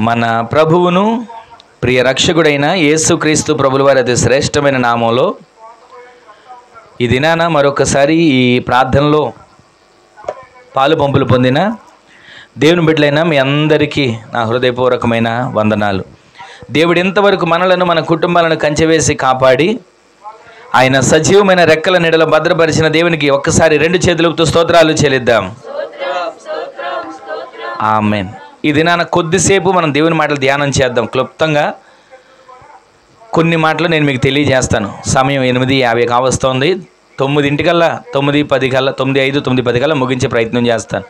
మన ప్రభువును ప్రియ రక్షకుడైన యేసుక్రీస్తు ప్రభుల వారి అతి శ్రేష్టమైన నామంలో ఈ దినాన మరొకసారి ఈ ప్రార్థనలో పాలు పంపులు పొందిన దేవుని బిడ్డలైన మీ అందరికీ నా హృదయపూర్వకమైన వందనాలు. దేవుడు ఇంతవరకు మనలను మన కుటుంబాలను కంచెవేసి కాపాడి ఆయన సజీవమైన రెక్కల నీడలో భద్రపరిచిన దేవునికి ఒక్కసారి రెండు చేతులతో స్తోత్రాలు చెల్లిద్దాం. ఆమేన్. ఈ దినాన కొద్దిసేపు మనం దేవుని మాటలు ధ్యానం చేద్దాం. క్లుప్తంగా కొన్ని మాటలు నేను మీకు తెలియజేస్తాను. సమయం 8:50 కావస్తోంది. 9:00 9:10 9:05 9:10 ముగించే ప్రయత్నం చేస్తాను.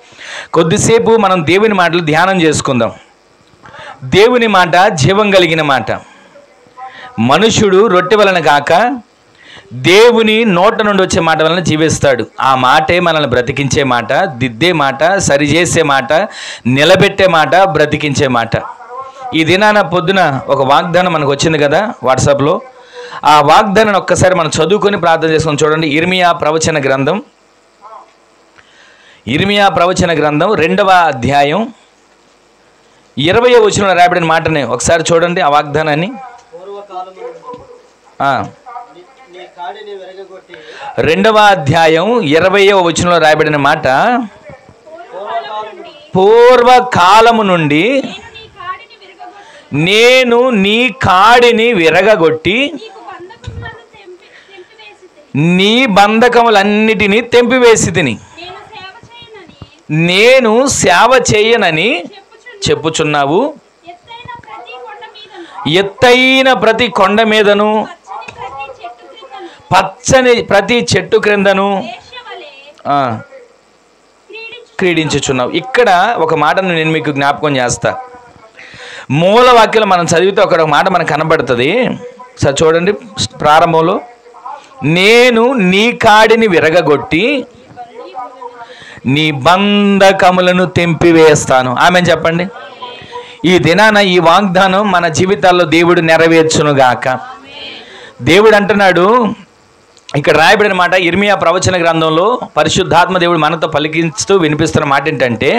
కొద్దిసేపు మనం దేవుని మాటలు ధ్యానం చేసుకుందాం. దేవుని మాట జీవం కలిగిన మాట. మనుషుడు రొట్టె వలన కాక దేవుని నోట నుండి వచ్చే మాట వలన జీవిస్తాడు. ఆ మాటే మనల్ని బ్రతికించే మాట, దిద్దే మాట, సరిచేసే మాట, నిలబెట్టే మాట, బ్రతికించే మాట. ఈ దినాన పొద్దున ఒక వాగ్దానం మనకు వచ్చింది కదా వాట్సాప్లో. ఆ వాగ్దానాన్ని ఒక్కసారి మనం చదువుకొని ప్రార్థన చేసుకొని చూడండి. ఇర్మియా ప్రవచన గ్రంథం 2వ అధ్యాయం 20వ వచనంలో రాయబడిన మాటనే ఒకసారి చూడండి. ఆ వాగ్దానాన్ని 2వ అధ్యాయం 20వ వచనంలో రాయబడిన మాట, పూర్వకాలము నుండి నేను నీ కాడిని విరగగొట్టి నీ బంధకములన్నిటినీ తెంపివేసి తిని నేను సేవ చేయనని చెప్పుచున్నావు. ఎత్తైన ప్రతి కొండ మీదను పచ్చని ప్రతి చెట్టు క్రిందను క్రీడించుచున్నావు. ఇక్కడ ఒక మాటను నేను మీకు జ్ఞాపకం చేస్తా. మూల వాక్యం మనం చదివితే ఒక మాట మనకు కనబడుతుంది. సార్ చూడండి, ప్రారంభంలో నేను నీ కాడిని విరగగొట్టి నీ బంధకములను తెంపివేస్తాను. ఆమె చెప్పండి. ఈ దినాన ఈ వాగ్దానం మన జీవితాల్లో దేవుడు నెరవేర్చునుగాక. దేవుడు అంటున్నాడు, ఇక్కడ రాయబడిన మాట ఇర్మియా ప్రవచన గ్రంథంలో పరిశుద్ధాత్మ దేవుడు మనతో పలికిస్తూ వినిపిస్తున్న మాట ఏంటంటే,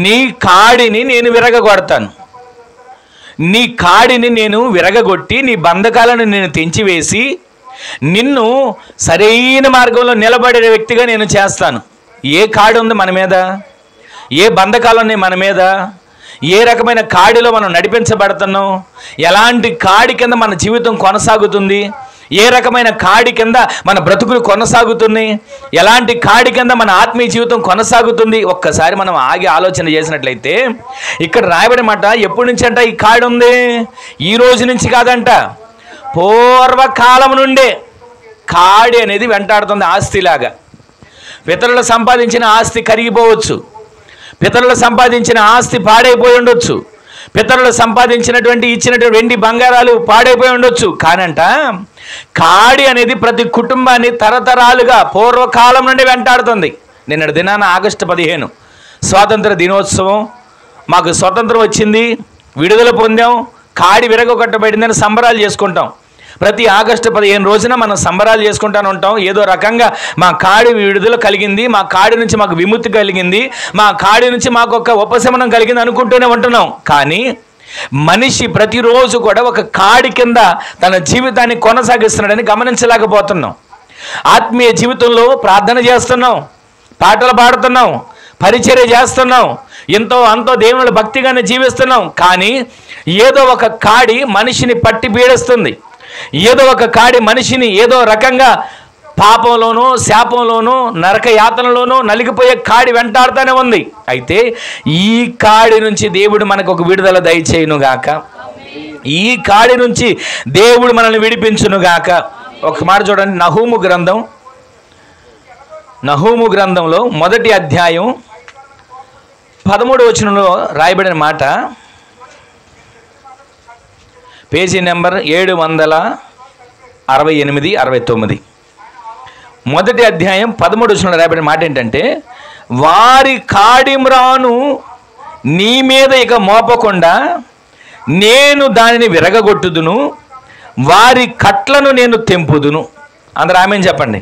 నీ కాడిని నేను విరగగొడతాను. నీ కాడిని నేను విరగగొట్టి నీ బంధకాలను నేను తెంచివేసి నిన్ను సరైన మార్గంలో నిలబడే వ్యక్తిగా నేను చేస్తాను. ఏ కాడి ఉంది మన మీద? ఏ బంధకాలు ఉన్నాయి మన మీద? ఏ రకమైన కాడిలో మనం నడిపించబడుతున్నాం? ఎలాంటి కాడి కింద మన జీవితం కొనసాగుతుంది? ఏ రకమైన కాడి కింద మన బ్రతుకులు కొనసాగుతున్నాయి? ఎలాంటి కాడి కింద మన ఆత్మీయ జీవితం కొనసాగుతుంది? ఒక్కసారి మనం ఆగి ఆలోచన చేసినట్లయితే ఇక్కడ రాయబడిన మాట ఎప్పటి నుంచి అంట ఈ కాడి ఉంది? ఈ రోజు నుంచి కాదంట, పూర్వకాలం నుండే కాడి అనేది వెంటాడుతుంది. ఆస్తిలాగా పితరులు సంపాదించిన ఆస్తి కరిగిపోవచ్చు, పితరులు సంపాదించిన ఆస్తి పాడైపోయి ఉండొచ్చు, పితరులు సంపాదించినటువంటి ఇచ్చినటువంటి వెండి బంగారాలు పాడైపోయి ఉండొచ్చు. కానంట కాడి అనేది ప్రతి కుటుంబాన్ని తరతరాలుగా పూర్వకాలం నుండి వెంటాడుతుంది. నిన్నటి దినాన ఆగస్టు 15 స్వాతంత్ర దినోత్సవం. మాకు స్వతంత్రం వచ్చింది, విడుదల పొందాం, కాడి విరగొట్టబడిందని సంబరాలు చేసుకుంటాం. ప్రతి ఆగస్టు 15 రోజున మనం సంబరాలు చేసుకుంటాను ఉంటాం. ఏదో రకంగా మా కాడి విడుదల కలిగింది, మా కాడి నుంచి మాకు విముక్తి కలిగింది, మా కాడి నుంచి మాకు ఒక ఉపశమనం కలిగింది అనుకుంటూనే ఉంటున్నాం. కానీ మనిషి ప్రతిరోజు కూడా ఒక కాడి కింద తన జీవితాన్ని కొనసాగిస్తున్నాడని గమనించలేకపోతున్నాం. ఆత్మీయ జీవితంలో ప్రార్థన చేస్తున్నాం, పాటలు పాడుతున్నాం, పరిచర్య చేస్తున్నాం, ఎంతో అంతో దేవుని భక్తిగానే జీవిస్తున్నాం. కానీ ఏదో ఒక కాడి మనిషిని పట్టి పీడిస్తుంది. ఏదో ఒక కాడి మనిషిని ఏదో రకంగా పాపంలోనూ శాపంలోనూ నరక యాతనలోనూ నలిగిపోయే కాడి వెంటాడుతూనే ఉంది. అయితే ఈ కాడి నుంచి దేవుడు మనకు ఒక విడుదల దయచేయునుగాక. ఈ కాడి నుంచి దేవుడు మనల్ని విడిపించునుగాక. ఒక మాట చూడండి, నహూము గ్రంథంలో 1వ అధ్యాయం 13వ వచనంలో రాయబడిన మాట, పేజీ నెంబర్ 768 69. 1వ అధ్యాయం 13వ వచనంలో రాయబడిన మాట ఏంటంటే, వారి కాడిమ్రాను నీ మీద ఇక మోపకుండా నేను దానిని విరగగొట్టుదును, వారి కట్లను నేను తెంపుదును. అందరూ ఆమేన్ చెప్పండి.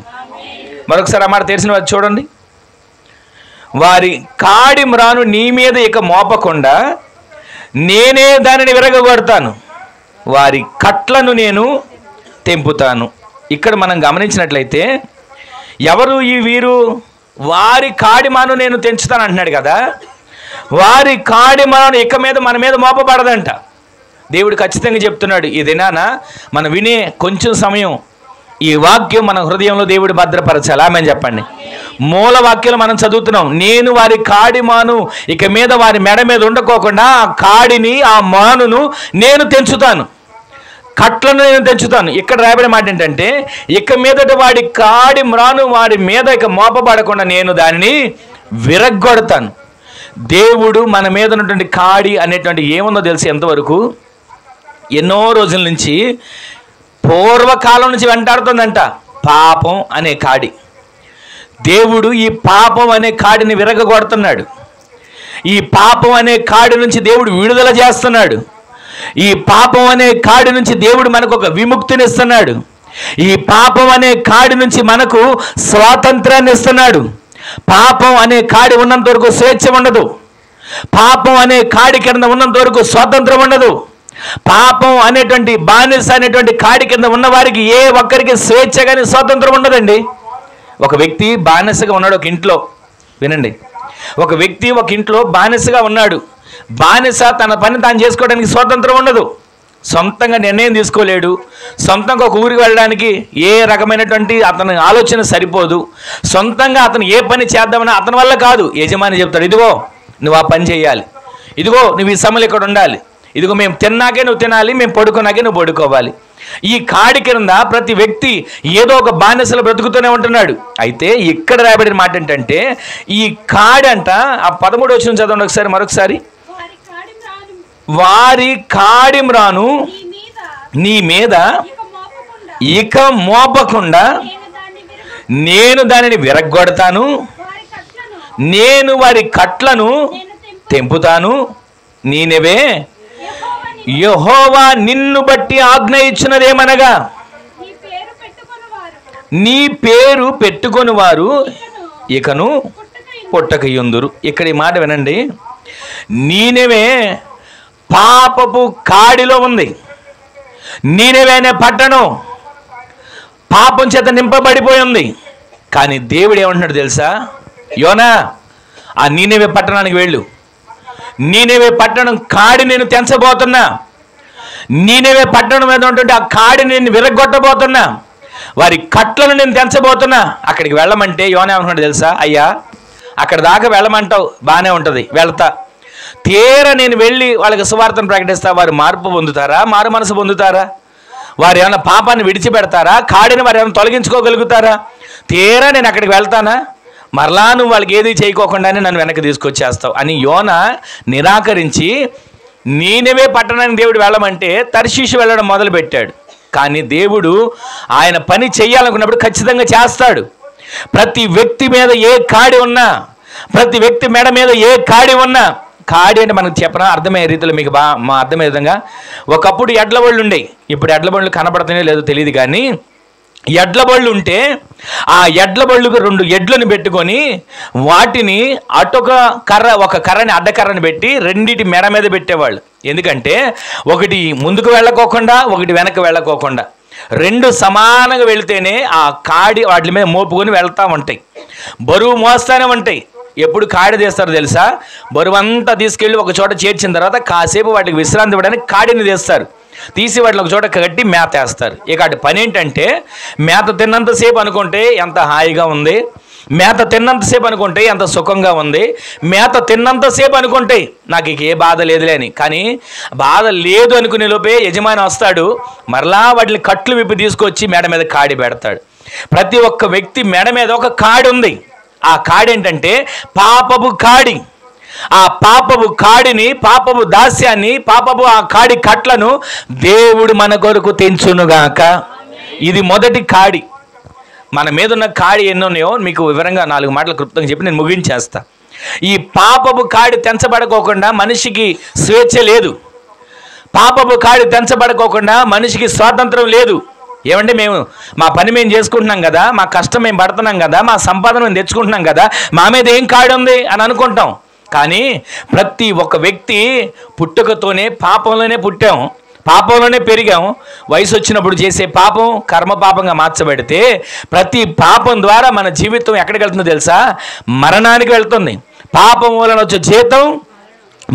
మరొకసారి ఆ మాట తెలిసిన వారు చూడండి. వారి కాడి మ్రాను నీ మీద ఇక మోపకుండా నేనే దానిని విరగగొడతాను, వారి కట్లను నేను తెంపుతాను. ఇక్కడ మనం గమనించినట్లయితే ఎవరు ఈ వీరు? వారి కాడిమాను నేను తెంచుతాను అంటున్నాడు కదా. వారి కాడిమాను ఇక మీద మన మీద మోపబడదంట. దేవుడు ఖచ్చితంగా చెప్తున్నాడు. ఇదేనా మనం వినే కొంచెం సమయం ఈ వాక్యం మన హృదయంలో దేవుడు భద్రపరచాలి. ఆమేన్ చెప్పండి. మూల వాక్యాలు మనం చదువుతున్నాం. నేను వారి కాడిమాను ఇక మీద వారి మెడ మీద ఉండకోకుండా ఆ కాడిని, ఆ మానును నేను తెంచుతాను, కట్లను నేను తెంచుతాను. ఇక్కడ రాయబడే మాట ఏంటంటే, ఇక మీదట వాడి కాడి మ్రాను వాడి మీద ఇక మోపబడకుండా నేను దానిని విరగ్గొడతాను. దేవుడు మన మీద ఉన్నటువంటి కాడి అనేటువంటి ఏముందో తెలిసి ఎంతవరకు ఎన్నో రోజుల నుంచి, పూర్వకాలం నుంచి వెంటాడుతుందంట పాపం అనే కాడి. దేవుడు ఈ పాపం అనే కాడిని విరగగొడుతున్నాడు. ఈ పాపం అనే కాడి నుంచి దేవుడు విడుదల చేస్తున్నాడు. ఈ పాపం అనే కాడి నుంచి దేవుడు మనకు ఒక విముక్తిని ఇస్తున్నాడు. ఈ పాపం అనే కాడి నుంచి మనకు స్వాతంత్రాన్ని ఇస్తున్నాడు. పాపం అనే కాడి ఉన్నంత వరకు స్వేచ్ఛ ఉండదు. పాపం అనే కాడి కింద ఉన్నంత వరకు స్వాతంత్రం ఉండదు. పాపం అనేటువంటి బానిస అనేటువంటి కాడి కింద ఉన్న వారికి ఏ ఒక్కరికి స్వేచ్ఛ కానీ స్వాతంత్రం ఉండదండి. ఒక వ్యక్తి బానిసగా ఉన్నాడు ఒక ఇంట్లో. వినండి, ఒక వ్యక్తి ఒక ఇంట్లో బానిసగా ఉన్నాడు. బానిస తన పని తాను చేసుకోవడానికి స్వాతంత్రం ఉండదు. సొంతంగా నిర్ణయం తీసుకోలేడు. సొంతంగా ఒక ఊరికి వెళ్ళడానికి ఏ రకమైనటువంటి అతని ఆలోచన సరిపోదు. సొంతంగా అతను ఏ పని చేద్దామని అతని వల్ల కాదు. యజమాని చెప్తాడు, ఇదిగో నువ్వు ఆ పని చేయాలి, ఇదిగో నువ్వు ఈ సమయంలో ఇక్కడ ఉండాలి, ఇదిగో మేము తిన్నాకే నువ్వు తినాలి, మేము పడుకున్నాకే నువ్వు పడుకోవాలి. ఈ కాడి కింద ప్రతి వ్యక్తి ఏదో ఒక బానిసలు బ్రతుకుతూనే ఉంటున్నాడు. అయితే ఇక్కడ రాయబడిన మాట ఏంటంటే, ఈ కాడి అంట, ఆ 13వ వచనం చదవండి ఒకసారి, మరొకసారి. వారి కాడిమ్రాను నీ మీద ఇక మోపకుండా నేను దానిని విరగ్గొడతాను, నేను వారి కట్లను తెంపుతాను. నీనెవే యెహోవా నిన్ను బట్టి ఆజ్ఞ ఇచ్చినదేమనగా, నీ పేరు పెట్టుకొని వారు ఇకను పుట్టకయుందురు. ఇక్కడ ఈ మాట వినండి. నీనెవే పాపపు కాడిలో ఉంది. నీనెవే అనే పట్టణం పాపం చేత నింపబడిపోయి ఉంది. కానీ దేవుడు ఏమంటున్నాడు తెలుసా? యోనా, ఆ నీనెవే పట్టణానికి వెళ్ళు. నీనెవే పట్టణం కాడి నేను తెంచబోతున్నా. నీనెవే పట్టణం మీద ఉంటుంటే ఆ కాడిని నేను విరగొట్టబోతున్నా. వారి కట్లను నేను తెంచబోతున్నా. అక్కడికి వెళ్ళమంటే యోనా ఏమంటున్నాడు తెలుసా? అయ్యా, అక్కడ దాకా వెళ్ళమంటావు, బాగానే ఉంటుంది, వెళ్తా. తీరా నేను వెళ్ళి వాళ్ళకి సువార్తను ప్రకటిస్తా. వారు మార్పు పొందుతారా? మారు మనసు పొందుతారా? వారు ఏమైనా పాపాన్ని విడిచిపెడతారా? కాడిని వారు ఏమైనా తొలగించుకోగలుగుతారా? తీరా నేను అక్కడికి వెళ్తానా? మరలా నువ్వు వాళ్ళకి ఏది చేయకోకుండానే నన్ను వెనక్కి తీసుకొచ్చేస్తావు అని యోనా నిరాకరించి నీనెవే పట్టణానికి దేవుడు వెళ్ళమంటే తర్షీషు వెళ్ళడం మొదలుపెట్టాడు. కానీ దేవుడు ఆయన పని చేయాలనుకున్నప్పుడు ఖచ్చితంగా చేస్తాడు. ప్రతి వ్యక్తి మీద ఏ కాడి ఉన్నా, ప్రతి వ్యక్తి మెడ మీద ఏ కాడి ఉన్నా, కాడి అంటే మనకు చెప్పరా అర్థమయ్యే రీతిలో మీకు మా అర్థమయ్యే విధంగా, ఒకప్పుడు ఎడ్ల బళ్ళు ఉండేవి. ఇప్పుడు ఎడ్ల బళ్ళు కనబడుతున్నాయో లేదో తెలియదు, కానీ ఎడ్ల బళ్ళు ఉంటే ఆ ఎడ్ల బళ్ళుకు 2 ఎడ్లను పెట్టుకొని వాటిని అటొక కర్ర, ఒక కర్రని అడ్డకర్రని పెట్టి రెండిటి మెడ మీద పెట్టేవాళ్ళు. ఎందుకంటే ఒకటి ముందుకు వెళ్ళకోకుండా, ఒకటి వెనక్కి వెళ్ళకోకుండా 2 సమానంగా వెళితేనే ఆ కాడి వాటి మీద మోపుకొని వెళ్తూ ఉంటాయి. బరువు మోస్తానే ఉంటాయి. ఎప్పుడు కాడి తీస్తారో తెలుసా? బరువు అంతా తీసుకెళ్ళి ఒక చోట చేర్చిన తర్వాత కాసేపు వాటికి విశ్రాంతి ఇవ్వడానికి కాడిని తీస్తారు. తీసి వాటిని ఒక చోట కట్టి మేత వేస్తారు. ఇక అటు పని ఏంటంటే, మేత తిన్నంతసేపు అనుకుంటే ఎంత హాయిగా ఉంది, మేత తిన్నంతసేపు అనుకుంటే ఎంత సుఖంగా ఉంది, మేత తిన్నంతసేపు అనుకుంటే నాకు ఇక ఏ బాధ లేదులే అని. కానీ బాధ లేదు అనుకునే లోపే యజమాని వస్తాడు, మరలా వాటిని కట్లు విప్పి తీసుకొచ్చి మెడ మీద కాడి పెడతాడు. ప్రతి ఒక్క వ్యక్తి మెడ మీద ఒక కాడి ఉంది. ఆ కాడి ఏంటంటే పాపపు కాడి. ఆ పాపపు కాడిని, పాపపు దాస్యాన్ని, పాపపు ఆ కాడి కట్లను దేవుడు మన కొరకు తెంచునుగాక. ఇది మొదటి కాడి. మన మీద ఉన్న కాడి ఎన్ని ఉన్నాయో మీకు వివరంగా 4 మాటలు క్లుప్తంగా చెప్పి నేను ముగించేస్తా. ఈ పాపపు కాడి తెంచబడుకోకుండా మనిషికి స్వేచ్ఛ లేదు. పాపపు కాడి తెంచబడుకోకుండా మనిషికి స్వాతంత్రం లేదు. ఏమంటే మేము మా పని మేము చేసుకుంటున్నాం కదా, మా కష్టం మేము పడుతున్నాం కదా, మా సంపాదన మేము తెచ్చుకుంటున్నాం కదా, మా మీద ఏం కాడి ఉంది అని అనుకుంటాం. కానీ ప్రతి ఒక్క వ్యక్తి పుట్టుకతోనే పాపంలోనే పుట్టాం, పాపంలోనే పెరిగాం. వయసు వచ్చినప్పుడు చేసే పాపం కర్మ పాపంగా మార్చబడితే ప్రతి పాపం ద్వారా మన జీవితం ఎక్కడికి వెళ్తుందో తెలుసా? మరణానికి వెళ్తుంది. పాపం వలన వచ్చే జీతం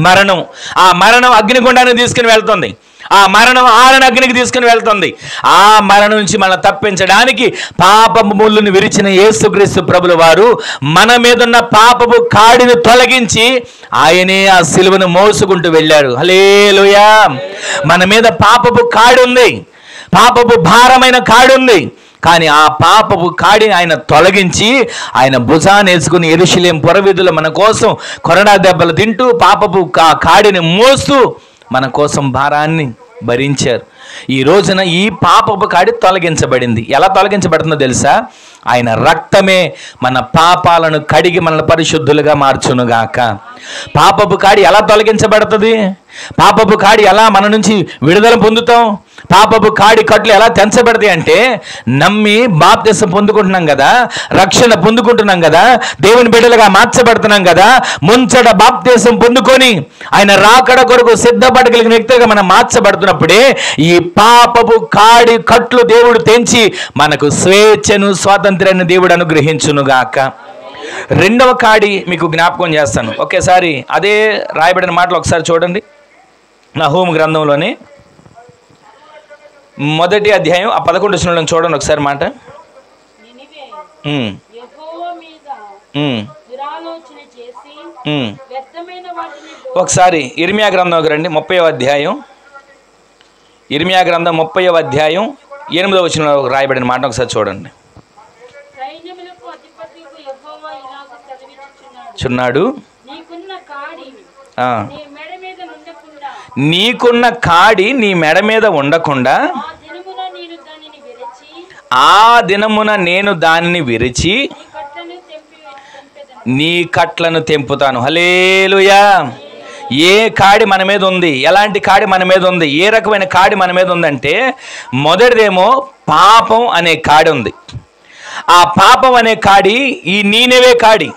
మరణం. ఆ మరణం అగ్నిగుండానికి తీసుకుని వెళ్తుంది. ఆ మరణం ఆరణ అగ్నికి తీసుకుని వెళ్తుంది. ఆ మరణం నుంచి మనం తప్పించడానికి పాపపు ముళ్ళుని విరిచిన యేసుక్రీస్తు ప్రభుల వారు మన మీద ఉన్న పాపపు కాడిని తొలగించి ఆయనే ఆ సిలువను మోసుకుంటూ వెళ్ళారు. హల్లెలూయా. మన మీద పాపపు కాడి ఉంది, పాపపు భారమైన కాడి ఉంది. కానీ ఆ పాపపు కాడిని ఆయన తొలగించి ఆయన భుజాన్ని వేసుకుని యెరూషలేము పురవీధులు మన కోసం కొరడా దెబ్బలు తింటూ పాపపు కాడిని మోస్తూ మన కోసం భారాన్ని భరించారు. ఈ రోజున ఈ పాపపు కాడి తొలగించబడింది. ఎలా తొలగించబడుతుందో తెలుసా? ఆయన రక్తమే మన పాపాలను కడిగి మనల్ని పరిశుద్ధులుగా మార్చునుగాక. పాపపు కాడి ఎలా తొలగించబడుతుంది? పాపపు కాడి ఎలా మన నుంచి విడుదల పొందుతాం? పాపపు కాడి కట్లు ఎలా తెంచబడతాయి అంటే, నమ్మి బాప్తిసం పొందుకుంటున్నాం కదా, రక్షణ పొందుకుంటున్నాం కదా, దేవుని బిడ్డలుగా మార్చబడుతున్నాం కదా, ముంచట బాప్తిసం పొందుకొని ఆయన రాకడ కొరకు సిద్ధపడగలిగిన వ్యక్తులుగా మనం మార్చబడుతున్నప్పుడే ఈ పాపపు కాడి కట్లు దేవుడు తెంచి మనకు స్వేచ్ఛను స్వాతంత్ర్యాన్ని దేవుడు అనుగ్రహించునుగాక. రెండవ కాడి మీకు జ్ఞాపకం చేస్తాను. ఒకేసారి అదే రాయబడిన మాటలు ఒకసారి చూడండి. నహూము గ్రంథంలోని 1వ అధ్యాయం 11వ వచనంలో చూడండి ఒకసారి మాట. ఒకసారి ఇర్మియా గ్రంథంకి రండి. 30వ అధ్యాయం, ఇర్మియా గ్రంథం 30వ అధ్యాయం 8వ వచనంలో రాయబడిన మాట ఒకసారి చూడండి. చున్నాడు, నీకున్న కాడి నీ మెడ మీద ఉండకుండా ఆ దినమున నేను దానిని విరిచి నీ కట్లను తెంపుతాను. హల్లెలూయా. ఏ కాడి మన మీద ఉంది? ఎలాంటి కాడి మన మీద ఉంది? ఏ రకమైన కాడి మన మీద ఉందంటే, మొదటిదేమో పాపం అనే కాడి ఉంది. ఆ పాపం అనే కాడి ఈ నీనెవే కాడి.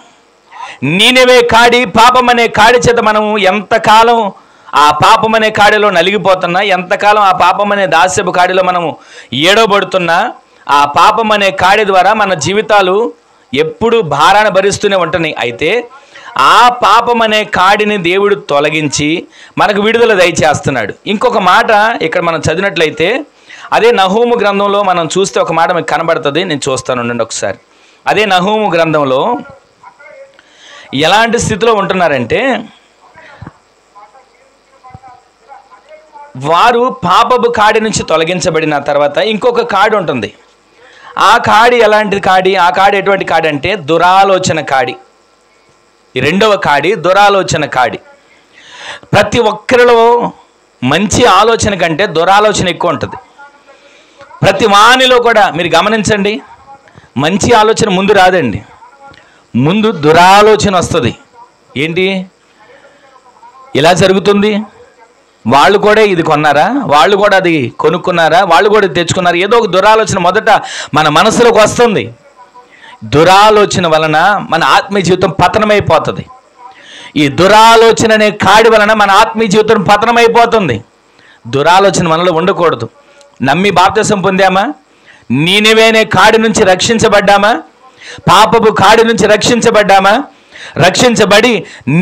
నీనెవే కాడి, పాపం అనే కాడి చేత మనం ఎంతకాలం ఆ పాపం అనే కాడిలో నలిగిపోతున్నా, ఎంతకాలం ఆ పాపం అనే దాస్యపు కాడిలో మనము ఏడవబడుతున్నా, ఆ పాపం అనే కాడి ద్వారా మన జీవితాలు ఎప్పుడు భారాన్ని భరిస్తూనే ఉంటున్నాయి. అయితే ఆ పాపం అనే కాడిని దేవుడు తొలగించి మనకు విడుదల దయచేస్తున్నాడు. ఇంకొక మాట ఇక్కడ మనం చదివినట్లయితే, అదే నహూము గ్రంథంలో మనం చూస్తే ఒక మాట మీకు కనబడుతుంది. నేను చూస్తాను ఉండండి ఒకసారి. అదే నహూము గ్రంథంలో ఎలాంటి స్థితిలో ఉంటున్నారంటే, వారు పాపపు కాడి నుంచి తొలగించబడిన తర్వాత ఇంకొక కాడి ఉంటుంది. ఆ కాడి ఎలాంటి కాడి? ఆ కాడి ఎటువంటి కాడి అంటే దురాలోచన కాడి. ఈ రెండవ కాడి దురాలోచన కాడి. ప్రతి ఒక్కరిలో మంచి ఆలోచన కంటే దురాలోచన ఎక్కువ ఉంటుంది. ప్రతి వానిలో కూడా మీరు గమనించండి, మంచి ఆలోచన ముందు రాదండి, ముందు దురాలోచన వస్తుంది. ఏంటి ఇలా జరుగుతుంది? వాళ్ళు కూడా ఇది కొన్నారా? వాళ్ళు కూడా అది కొనుక్కున్నారా? వాళ్ళు కూడా తెచ్చుకున్నారు? ఏదో ఒక దురాలోచన మొదట మన మనసులోకి వస్తుంది. దురాలోచన వలన మన ఆత్మీయ జీవితం పతనమైపోతుంది. ఈ దురాలోచన అనే కాడి వలన మన ఆత్మీయ జీవితం పతనమైపోతుంది. దురాలోచన మనలో ఉండకూడదు. నమ్మి బాప్తిసం పొందామా? నీనెవే అనే కాడి నుంచి రక్షించబడ్డామా? పాపపు కాడి నుంచి రక్షించబడ్డామా? రక్షించబడి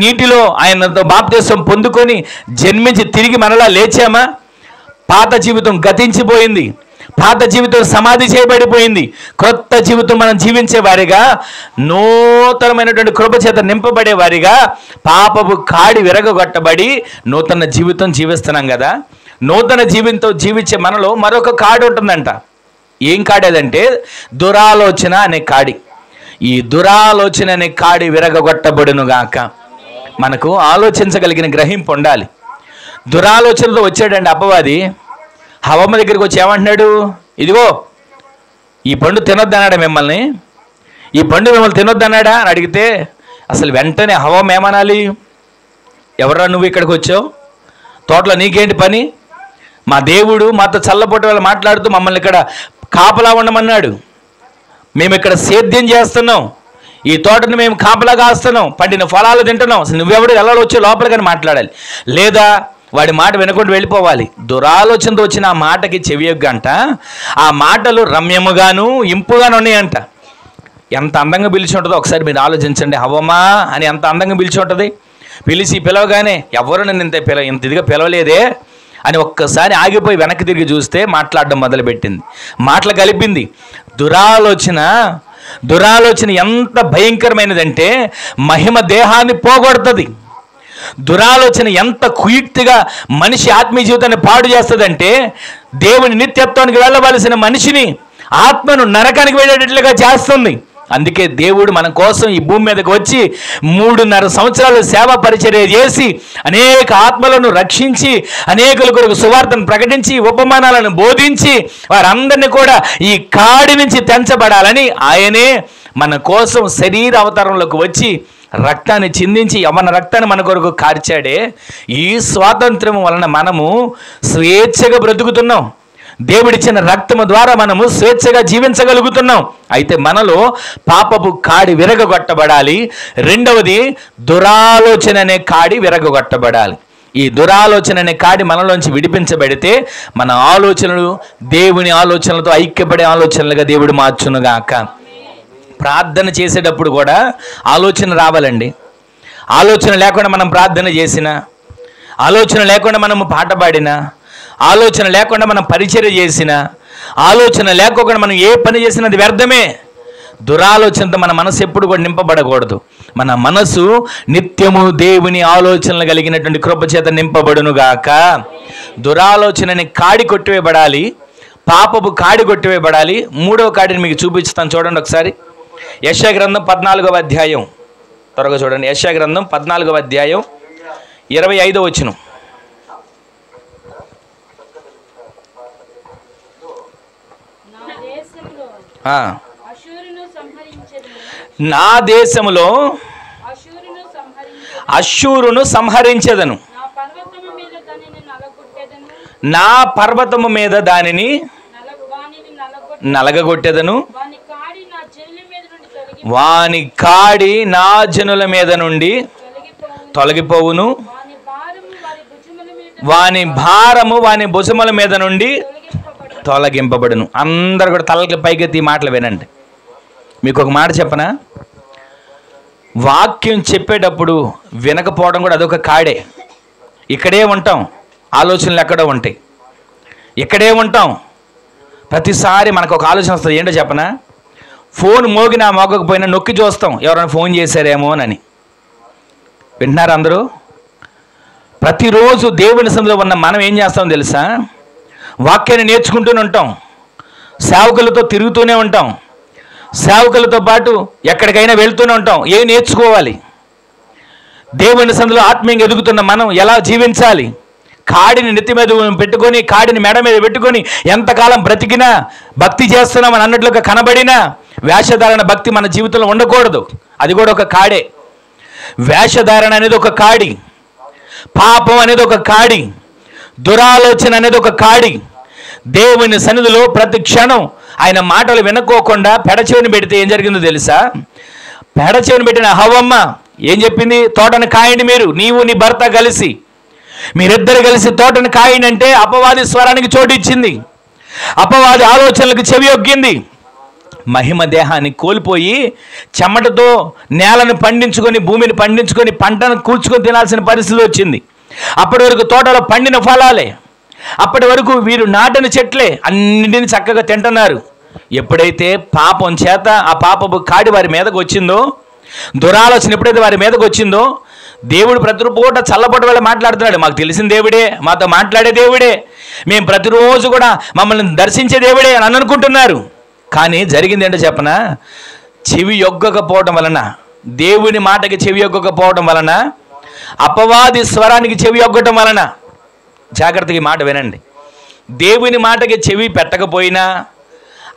నీటిలో ఆయనతో బాప్తిసం పొందుకొని జన్మించి తిరిగి మనలా లేచామా? పాత జీవితం గతించిపోయింది, పాత జీవితం సమాధి చేయబడిపోయింది. క్రొత్త జీవితం మనం జీవించే వారిగా, నూతనమైనటువంటి కృప చేత నింపబడే వారిగా పాపపు కాడి విరగొట్టబడి నూతన జీవితం జీవిస్తున్నాం కదా. నూతన జీవితంతో జీవించే మనలో మరొక కాడి ఉంటుందంట. ఏం కాడి అదంటే దురాలోచన అనే కాడి. ఈ దురాలోచన అనే కాడి విరగొట్టబడునుగాక. మనకు ఆలోచించగలిగిన గ్రహింపు ఉండాలి. దురాలోచనతో వచ్చాడండి అపవాది. హవమ్మ దగ్గరికి వచ్చి ఏమంటున్నాడు? ఇదిగో ఈ పండు తినొద్దన్నాడా మిమ్మల్ని? ఈ పండు మిమ్మల్ని తినొద్దన్నాడా అని అడిగితే అసలు వెంటనే హవమ్మ ఏమనాలి? ఎవరా నువ్వు ఇక్కడికి వచ్చావు? తోటలో నీకేంటి పని? మా దేవుడు మాతో చల్లబొట్టు వాళ్ళు మాట్లాడుతూ మమ్మల్ని ఇక్కడ కాపలా ఉండమన్నాడు. మేము ఇక్కడ సేద్యం చేస్తున్నాం. ఈ తోటను మేము కాపలా కాస్తున్నాం, పండిన ఫలాలు తింటున్నాం, అసలు నువ్వెవడు ఎలా వచ్చి లోపలికని మాట్లాడాలి. లేదా వాడి మాట వినకుండా వెళ్ళిపోవాలి. దురాలోచనతో వచ్చిన ఆ మాటకి చెవియొగ్గంట. ఆ మాటలు రమ్యముగాను ఇంపుగాను ఉన్నాయంట. ఎంత అందంగా పిలిచి ఉంటుందో ఒకసారి మీరు ఆలోచించండి. హవ్వమా అని ఎంత అందంగా పిలిచి ఉంటుంది. పిలిచి పిలవగానే ఎవరు నన్ను ఇంత ఇదిగా పిలవలేదే అని ఒక్కసారి ఆగిపోయి వెనక్కి తిరిగి చూస్తే మాట్లాడడం మొదలుపెట్టింది. మాటలు కలిపింది. దురాలోచన ఎంత భయంకరమైనదంటే మహిమ దేహాన్ని పోగొడుతుంది. దురాలోచన ఎంత కుయుక్తిగా మనిషి ఆత్మీయ జీవితాన్ని పాడు చేస్తుందంటే దేవుని నిత్యత్వానికి వెళ్ళవలసిన మనిషిని ఆత్మను నరకానికి వెళ్ళేటట్లుగా చేస్తుంది. అందుకే దేవుడు మన కోసం ఈ భూమి మీదకి వచ్చి 3.5 సంవత్సరాలు సేవా పరిచర్య చేసి అనేక ఆత్మలను రక్షించి అనేకుల కొరకు సువార్తను ప్రకటించి ఉపమానాలను బోధించి వారందరినీ కూడా ఈ కాడి నుంచి తెంచబడాలని ఆయనే మన కోసం శరీర అవతారంలోకి వచ్చి రక్తాన్ని చిందించి యవ్వన రక్తాన్ని మన కొరకు కార్చాడే. ఈ స్వాతంత్ర్యం వలన మనము స్వేచ్ఛగా బ్రతుకుతున్నాం. దేవుడిచ్చిన రక్తము ద్వారా మనము స్వేచ్ఛగా జీవించగలుగుతున్నాం. అయితే మనలో పాపపు కాడి విరగొట్టబడాలి. రెండవది దురాలోచన అనే కాడి విరగొట్టబడాలి. ఈ దురాలోచన అనే కాడి మనలోంచి విడిపించబడితే మన ఆలోచనలు దేవుని ఆలోచనలతో ఐక్యపడే ఆలోచనలుగా దేవుడు మార్చునుగాక. ప్రార్థన చేసేటప్పుడు కూడా ఆలోచన రావాలండి. ఆలోచన లేకుండా మనం ప్రార్థన చేసినా, ఆలోచన లేకుండా మనము పాట పాడినా, ఆలోచన లేకుండా మనం పరిచర్య చేసినా, ఆలోచన లేకుండా మనం ఏ పని చేసినా అది వ్యర్థమే. దురాలోచనతో మన మనసు ఎప్పుడు కూడా నింపబడకూడదు. మన మనసు నిత్యము దేవుని ఆలోచనలు కలిగినటువంటి కృపచేత నింపబడునుగాక. దురాలోచనని కాడి కొట్టివేయబడాలి, పాపపు కాడి కొట్టివేయబడాలి. 3వ కాడిని మీకు చూపిస్తాను, చూడండి ఒకసారి. యెషయా గ్రంథం 14వ అధ్యాయం, త్వరగా చూడండి. యెషయా గ్రంథం 14వ అధ్యాయం 25వ వచనం. నా దేశములో అష్షూరును సంహరించెదను, నా పర్వతము మీద దానిని నలగగొట్టెదను, వాని కాడి నా జనుల మీద నుండి తొలగిపోవును, వాని భారము వాని భుజముల మీద నుండి తొలగింపబడును. అందరు కూడా తలకి పైకెత్తి ఈ మాటలు వినండి. మీకు ఒక మాట చెప్పనా, వాక్యం చెప్పేటప్పుడు వినకపోవడం కూడా అదొక కాడే. ఇక్కడే ఉంటాం, ఆలోచనలు ఎక్కడో ఉంటాయి. ఇక్కడే ఉంటాం, ప్రతిసారి మనకు ఒక ఆలోచన వస్తుంది. ఏంటో చెప్పనా, ఫోన్ మోగినా మోగకపోయినా నొక్కి చూస్తాం ఎవరైనా ఫోన్ చేశారేమోనని. వింటున్నారు అందరూ? ప్రతిరోజు దేవుని సన్నిధిలో ఉన్న మనం ఏం చేస్తాం తెలుసా, వాక్యాన్ని నేర్చుకుంటూనే ఉంటాం, సేవకులతో తిరుగుతూనే ఉంటాం, సేవకులతో పాటు ఎక్కడికైనా వెళ్తూనే ఉంటాం. ఏం నేర్చుకోవాలి? దేవుని సన్నిధిలో ఆత్మీయంగా ఎదుగుతున్న మనం ఎలా జీవించాలి? కాడిని నెత్తి మీద పెట్టుకొని, కాడిని మెడ మీద పెట్టుకొని ఎంతకాలం బ్రతికినా భక్తి చేస్తున్నామని అన్నట్లుగా కనబడినా వేషధారణ భక్తి మన జీవితంలో ఉండకూడదు. అది కూడా ఒక కాడే. వేషధారణ అనేది ఒక కాడి, పాపం అనేది ఒక కాడి, దురాలోచన అనేది ఒక కాడి. దేవుని సన్నిధిలో ప్రతి క్షణం ఆయన మాటలు వినుకోకుండా పెడచెవిని పెడితే ఏం జరిగిందో తెలుసా? పెడచెవిని పెట్టిన హవ్వమ్మ ఏం చెప్పింది? తోటను కాయండి మీరు, నీవు నీ భర్త కలిసి, మీరిద్దరు కలిసి తోటను కాయండి అంటే అపవాది స్వరానికి చోటు ఇచ్చింది, అపవాది ఆలోచనలకు చెవి ఒగ్గింది. మహిమ దేహాన్ని కోల్పోయి చెమటతో నేలను పండించుకొని, భూమిని పండించుకొని, పంటను కూర్చుకొని తినాల్సిన పరిస్థితి వచ్చింది. అప్పటి వరకు తోటలో పండిన ఫలాలే, అప్పటి వరకు వీరు నాటిన చెట్లే అన్నింటిని చక్కగా తింటున్నారు. ఎప్పుడైతే పాపం చేత ఆ పాపపు కాడి వారి మీదకు వచ్చిందో, దురాలోచన ఎప్పుడైతే వారి మీదకు వచ్చిందో, దేవుడు ప్రతి పూట చల్లపూట వేళ మాట్లాడుతున్నాడు. మాకు తెలిసిన దేవుడే, మాతో మాట్లాడే దేవుడే, మేము ప్రతిరోజు కూడా మమ్మల్ని దర్శించే దేవుడే అని అనుకుంటున్నారు. కానీ జరిగింది ఏంటో చెప్పనా, చెవి యొగ్గకపోవడం వలన, దేవుని మాటకి చెవి యొగ్గకపోవడం వలన, అపవాది స్వరానికి చెవి యొగ్గటం వలన, జాగ్రత్తగా మాట వినండి, దేవుని మాటకి చెవి పెట్టకపోయినా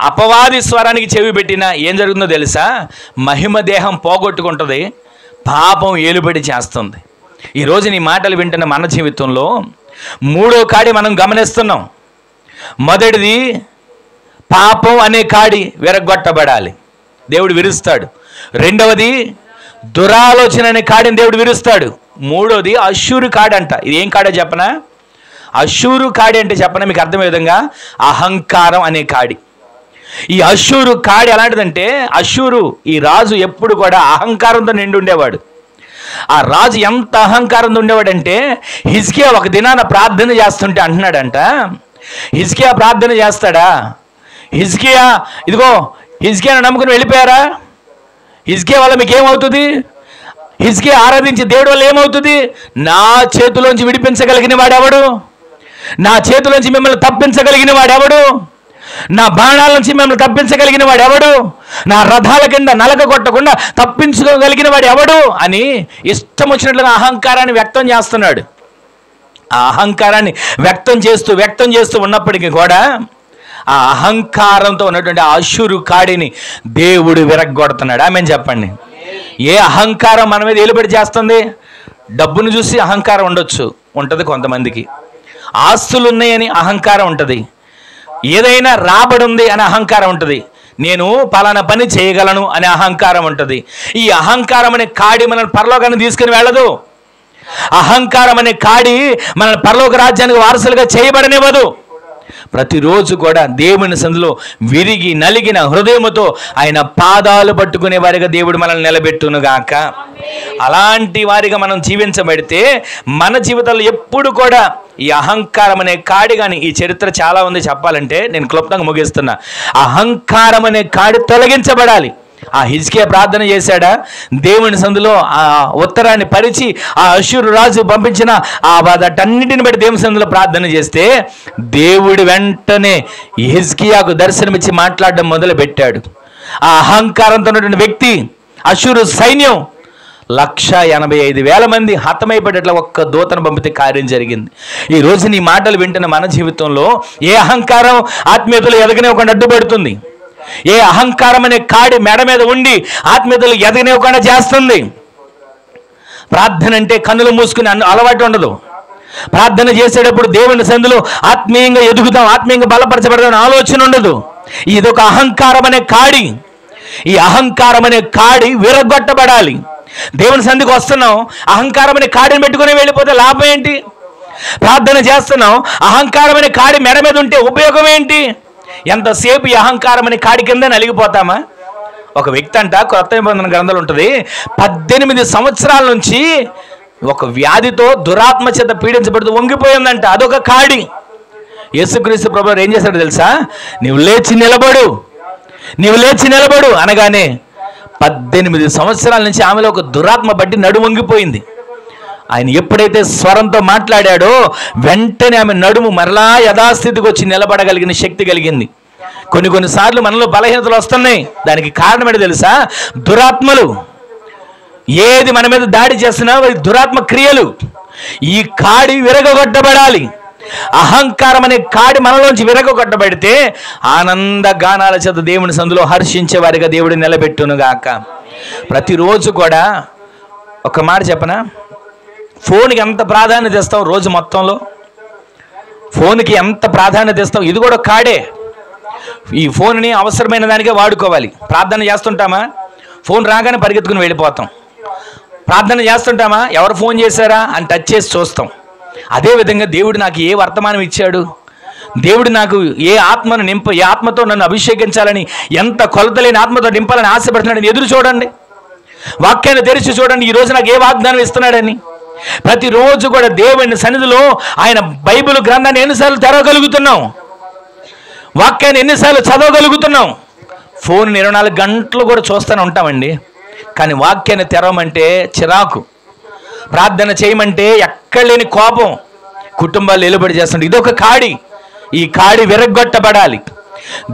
అపవాది స్వరానికి చెవి పెట్టినా ఏం జరుగుతుందో తెలుసా? మహిమ దేహం పోగొట్టుకుంటుంది, పాపం ఏలుబడి చేస్తుంది. ఈరోజు నీ మాటలు వింటున్న మన జీవితంలో 3వ కాడి మనం గమనిస్తున్నాం. మొదటిది పాపం అనే కాడి విరగొట్టబడాలి, దేవుడు విరుస్తాడు. రెండవది దురాలోచన అనే కాడిని దేవుడు విరుస్తాడు. మూడోది అష్షూరు కాడంట. ఇది ఏం కాడో చెప్పనా? అష్షూరు కాడి అంటే చెప్పనా మీకు అర్థమయ్యే విధంగా, అహంకారం అనే కాడి. ఈ అష్షూరు కాడి ఎలాంటిదంటే, అష్షూరు ఈ రాజు ఎప్పుడు కూడా అహంకారంతో నిండి ఉండేవాడు. ఆ రాజు ఎంత అహంకారంతో ఉండేవాడంటే, హిజ్కియా ఒక దినాన ప్రార్థన చేస్తుంటే అంటున్నాడంట, హిజ్కియా ప్రార్థన చేస్తాడా, హిజ్కియా ఇదిగో హిజ్కియాను నమ్ముకుని వెళ్ళిపోయారా, హిజ్కియా వల్ల మీకు ఏమవుతుంది, హిజ్కియా ఆరాధించి దేవుడి వల్ల ఏమవుతుంది, నా చేతిలోంచి విడిపించగలిగిన వాడెవడు, నా చేతిలోంచి మిమ్మల్ని తప్పించగలిగిన వాడెవడు, నా బాణాల నుంచి మిమ్మల్ని తప్పించగలిగిన వాడు ఎవడు, నా రథాల కింద నలక కొట్టకుండా తప్పించుకోగలిగిన వాడు ఎవడు అని ఇష్టం వచ్చినట్లుగా అహంకారాన్ని వ్యక్తం చేస్తున్నాడు. ఆ అహంకారాన్ని వ్యక్తం చేస్తూ ఉన్నప్పటికీ కూడా ఆ అహంకారంతో ఉన్నటువంటి ఆ అష్షూరు కాడిని దేవుడు విరగ్గొడుతున్నాడు. ఆమేన్ చెప్పండి. ఏ అహంకారం మన మీద ఏలుబడి చేస్తుంది? డబ్బును చూసి అహంకారం ఉంటుంది కొంతమందికి, ఆస్తులు ఉన్నాయని అహంకారం ఉంటుంది, ఏదైనా రాబడి ఉంది అనే అహంకారం ఉంటుంది, నేను పలానా పని చేయగలను అనే అహంకారం ఉంటుంది. ఈ అహంకారం అనే కాడి మనల్ని పరలోకాన్ని తీసుకుని వెళ్ళదు. అహంకారం అనే కాడి మనల్ని పరలోక రాజ్యానికి వారసులుగా చేయబడనివ్వదు. ప్రతిరోజు కూడా దేవుని సన్నిధిలో విరిగి నలిగిన హృదయముతో ఆయన పాదాలు పట్టుకునే వారిగా దేవుడు మనల్ని నిలబెట్టునుగాక. అలాంటి వారిగా మనం జీవించబడితే మన జీవితంలో ఎప్పుడు కూడా ఈ అహంకారం అనే కాడి, కానీ ఈ చరిత్ర చాలా ఉంది చెప్పాలంటే, నేను క్లుప్తంగా ముగిస్తున్నా. అహంకారం అనే కాడి తొలగించబడాలి. ఆ హిజ్కియా ప్రార్థన చేశాడా? దేవుని సందులో ఆ ఉత్తరాన్ని పరిచి ఆ అష్షూరు రాజు పంపించిన ఆ వాటన్నిటిని బట్టి దేవుని సందులో ప్రార్థన చేస్తే దేవుడు వెంటనే హిజ్కియాకు దర్శనమిచ్చి మాట్లాడడం మొదలు పెట్టాడు. ఆ అహంకారంతో ఉన్నటువంటి వ్యక్తి, అష్షూరు సైన్యం 185,000 మంది హతమైపడేట్లా ఒక్క దూతను పంపితే కార్యం జరిగింది. ఈ రోజు నీ మాటలు వింటున్న మన జీవితంలో ఏ అహంకారం ఆత్మీయతలు ఎదగనివ్వకుండా అడ్డుపడుతుంది? ఏ అహంకారం అనే కాడి మెడ మీద ఉండి ఆత్మీయతలు ఎదగనివ్వకుండా చేస్తుంది? ప్రార్థన అంటే కన్నులు మూసుకుని అలవాటు ఉండదు. ప్రార్థన చేసేటప్పుడు దేవుని సందులో ఆత్మీయంగా ఎదుగుతాం, ఆత్మీయంగా బలపరచబడతాం ఆలోచన ఉండదు. ఇదొక అహంకారం అనే కాడి. ఈ అహంకారం అనే కాడి విరగొట్టబడాలి. దేవుని సంధికి వస్తున్నాం, అహంకారం అనే కాడిని పెట్టుకుని వెళ్ళిపోతే లాభం ఏంటి? ప్రార్థన చేస్తున్నాం, అహంకారం అనే కాడి మెడ మీద ఉంటే ఉపయోగం ఏంటి? ఎంతసేపు ఈ అహంకారం అనే కాడి కింద నలిగిపోతామా? ఒక వ్యక్తి అంట, కొత్త నిబంధన గ్రంథాలు ఉంటుంది, 18 సంవత్సరాల నుంచి ఒక వ్యాధితో దురాత్మ చేత పీడించబడుతూ వంగిపోయిందంట. అదొక కాడి. యేసుక్రీస్తు ప్రభువు ఏం చేశాడు తెలుసా? నీవు లేచి నిలబడు అనగానే 18 సంవత్సరాల నుంచి ఆమెలో ఒక దురాత్మ బట్టి నడుము వంగిపోయింది. ఆయన ఎప్పుడైతే స్వరంతో మాట్లాడాడో వెంటనే ఆమె నడుము మరలా యథాస్థితికి వచ్చి నిలబడగలిగిన శక్తి కలిగింది. కొన్నిసార్లు మనలో బలహీనతలు వస్తున్నాయి. దానికి కారణం ఏంటో తెలుసా? దురాత్మలు. ఏది మన మీద దాడి చేస్తున్నా అవి దురాత్మ క్రియలు. ఈ కాడి విరగొట్టబడాలి. అహంకారం అనే కాడి మనలోంచి విరగొట్టబడితే ఆనంద గానాల చేత దేవుని సందులో హర్షించే వారిగా దేవుడు నిలబెట్టునుగాక. ప్రతిరోజు కూడా ఒక మాట చెప్పనా, ఫోన్కి ఎంత ప్రాధాన్యత ఇస్తావు? రోజు మొత్తంలో ఫోన్కి ఎంత ప్రాధాన్యత ఇస్తావు? ఇది కూడా కాడే. ఈ ఫోన్ని అవసరమైన దానికే వాడుకోవాలి. ప్రార్థన చేస్తుంటామా? ఫోన్ రాగానే పరిగెత్తుకుని వెళ్ళిపోతాం. ప్రార్థన చేస్తుంటామా? ఎవరు ఫోన్ చేశారా అని టచ్ చేసి చూస్తాం. అదేవిధంగా దేవుడు నాకు ఏ వర్తమానం ఇచ్చాడు, దేవుడు నాకు ఏ ఆత్మను ఏ ఆత్మతో నన్ను అభిషేకించాలని, ఎంత కొలతలేని ఆత్మతో నింపాలని ఆశపడుతున్నాడని ఎదురు చూడండి. వాక్యాన్ని తెరిచి చూడండి, ఈరోజు నాకు ఏ వాగ్దానం ఇస్తున్నాడని. ప్రతిరోజు కూడా దేవుని సన్నిధిలో ఆయన బైబిల్ గ్రంథాన్ని ఎన్నిసార్లు తెరవగలుగుతున్నాం, వాక్యాన్ని ఎన్నిసార్లు చదవగలుగుతున్నాం. ఫోన్ 24 గంటలు కూడా చూస్తూనే ఉంటామండి. కానీ వాక్యాన్ని తెరవమంటే చిరాకు, ప్రార్థన చేయమంటే ఎక్కడ లేని కోపం, కుటుంబాలు నిలబడి చేస్తుంటే ఇదొక కాడి. ఈ కాడి విరగ్గొట్టబడాలి.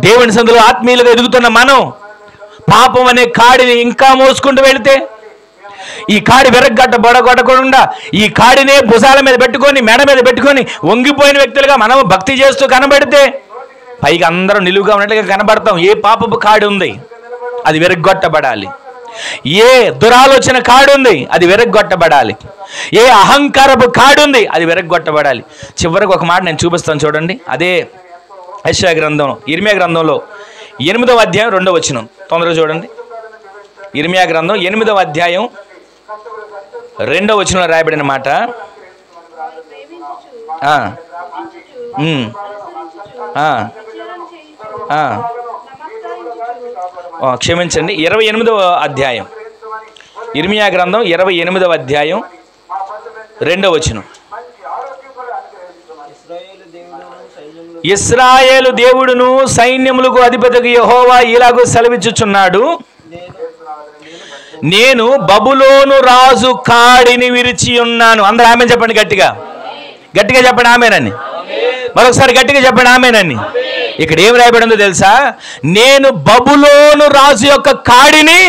దేవుని సందులో ఆత్మీయులుగా ఎదుగుతున్న మనం పాపం అనే కాడిని ఇంకా మోసుకుంటూ వెళితే, ఈ కాడి విరగ్గొట్టబడకుండా ఈ కాడినే భుజాల మీద పెట్టుకొని మెడ మీద పెట్టుకొని వంగిపోయిన వ్యక్తులుగా మనం భక్తి చేస్తూ కనబడితే పైగా అందరూ నిలువుగా ఉన్నట్లుగా కనబడతాం. ఏ పాపపు కాడి ఉంది? అది విరగ్గొట్టబడాలి. ఏ దురాలోచన కాడు ఉంది? అది విరగ్గొట్టబడాలి. ఏ అహంకారపు కాడు ఉంది? అది విరగ్గొట్టబడాలి. చివరికి ఒక మాట నేను చూపిస్తాను చూడండి. అదే యెషయా గ్రంథంలో, ఇర్మియా గ్రంథంలో 8వ అధ్యాయం 2వ వచనం. తొందరగా చూడండి. ఇర్మియా గ్రంథం 8వ అధ్యాయం 2వ వచనంలో రాయబడిన మాట. క్షమించండి, 28వ అధ్యాయం, ఇర్మియా గ్రంథం 28వ అధ్యాయం 2వ వచనం. ఇశ్రాయేలు దేవుడును సైన్యములకు అధిపతికి యెహోవా ఇలాగూ సెలవిచ్చుచున్నాడు, నేను బబులోను రాజు కాడిని విరిచి ఉన్నాను. అందరూ ఆమేన్ చెప్పండి, గట్టిగా గట్టిగా చెప్పండి ఆమేనని. మరొకసారి గట్టిగా చెప్పండి ఆమేనని. ఇక్కడ ఏం రాయబడిందో తెలుసా? నేను బబులోను రాజు యొక్క కాడిని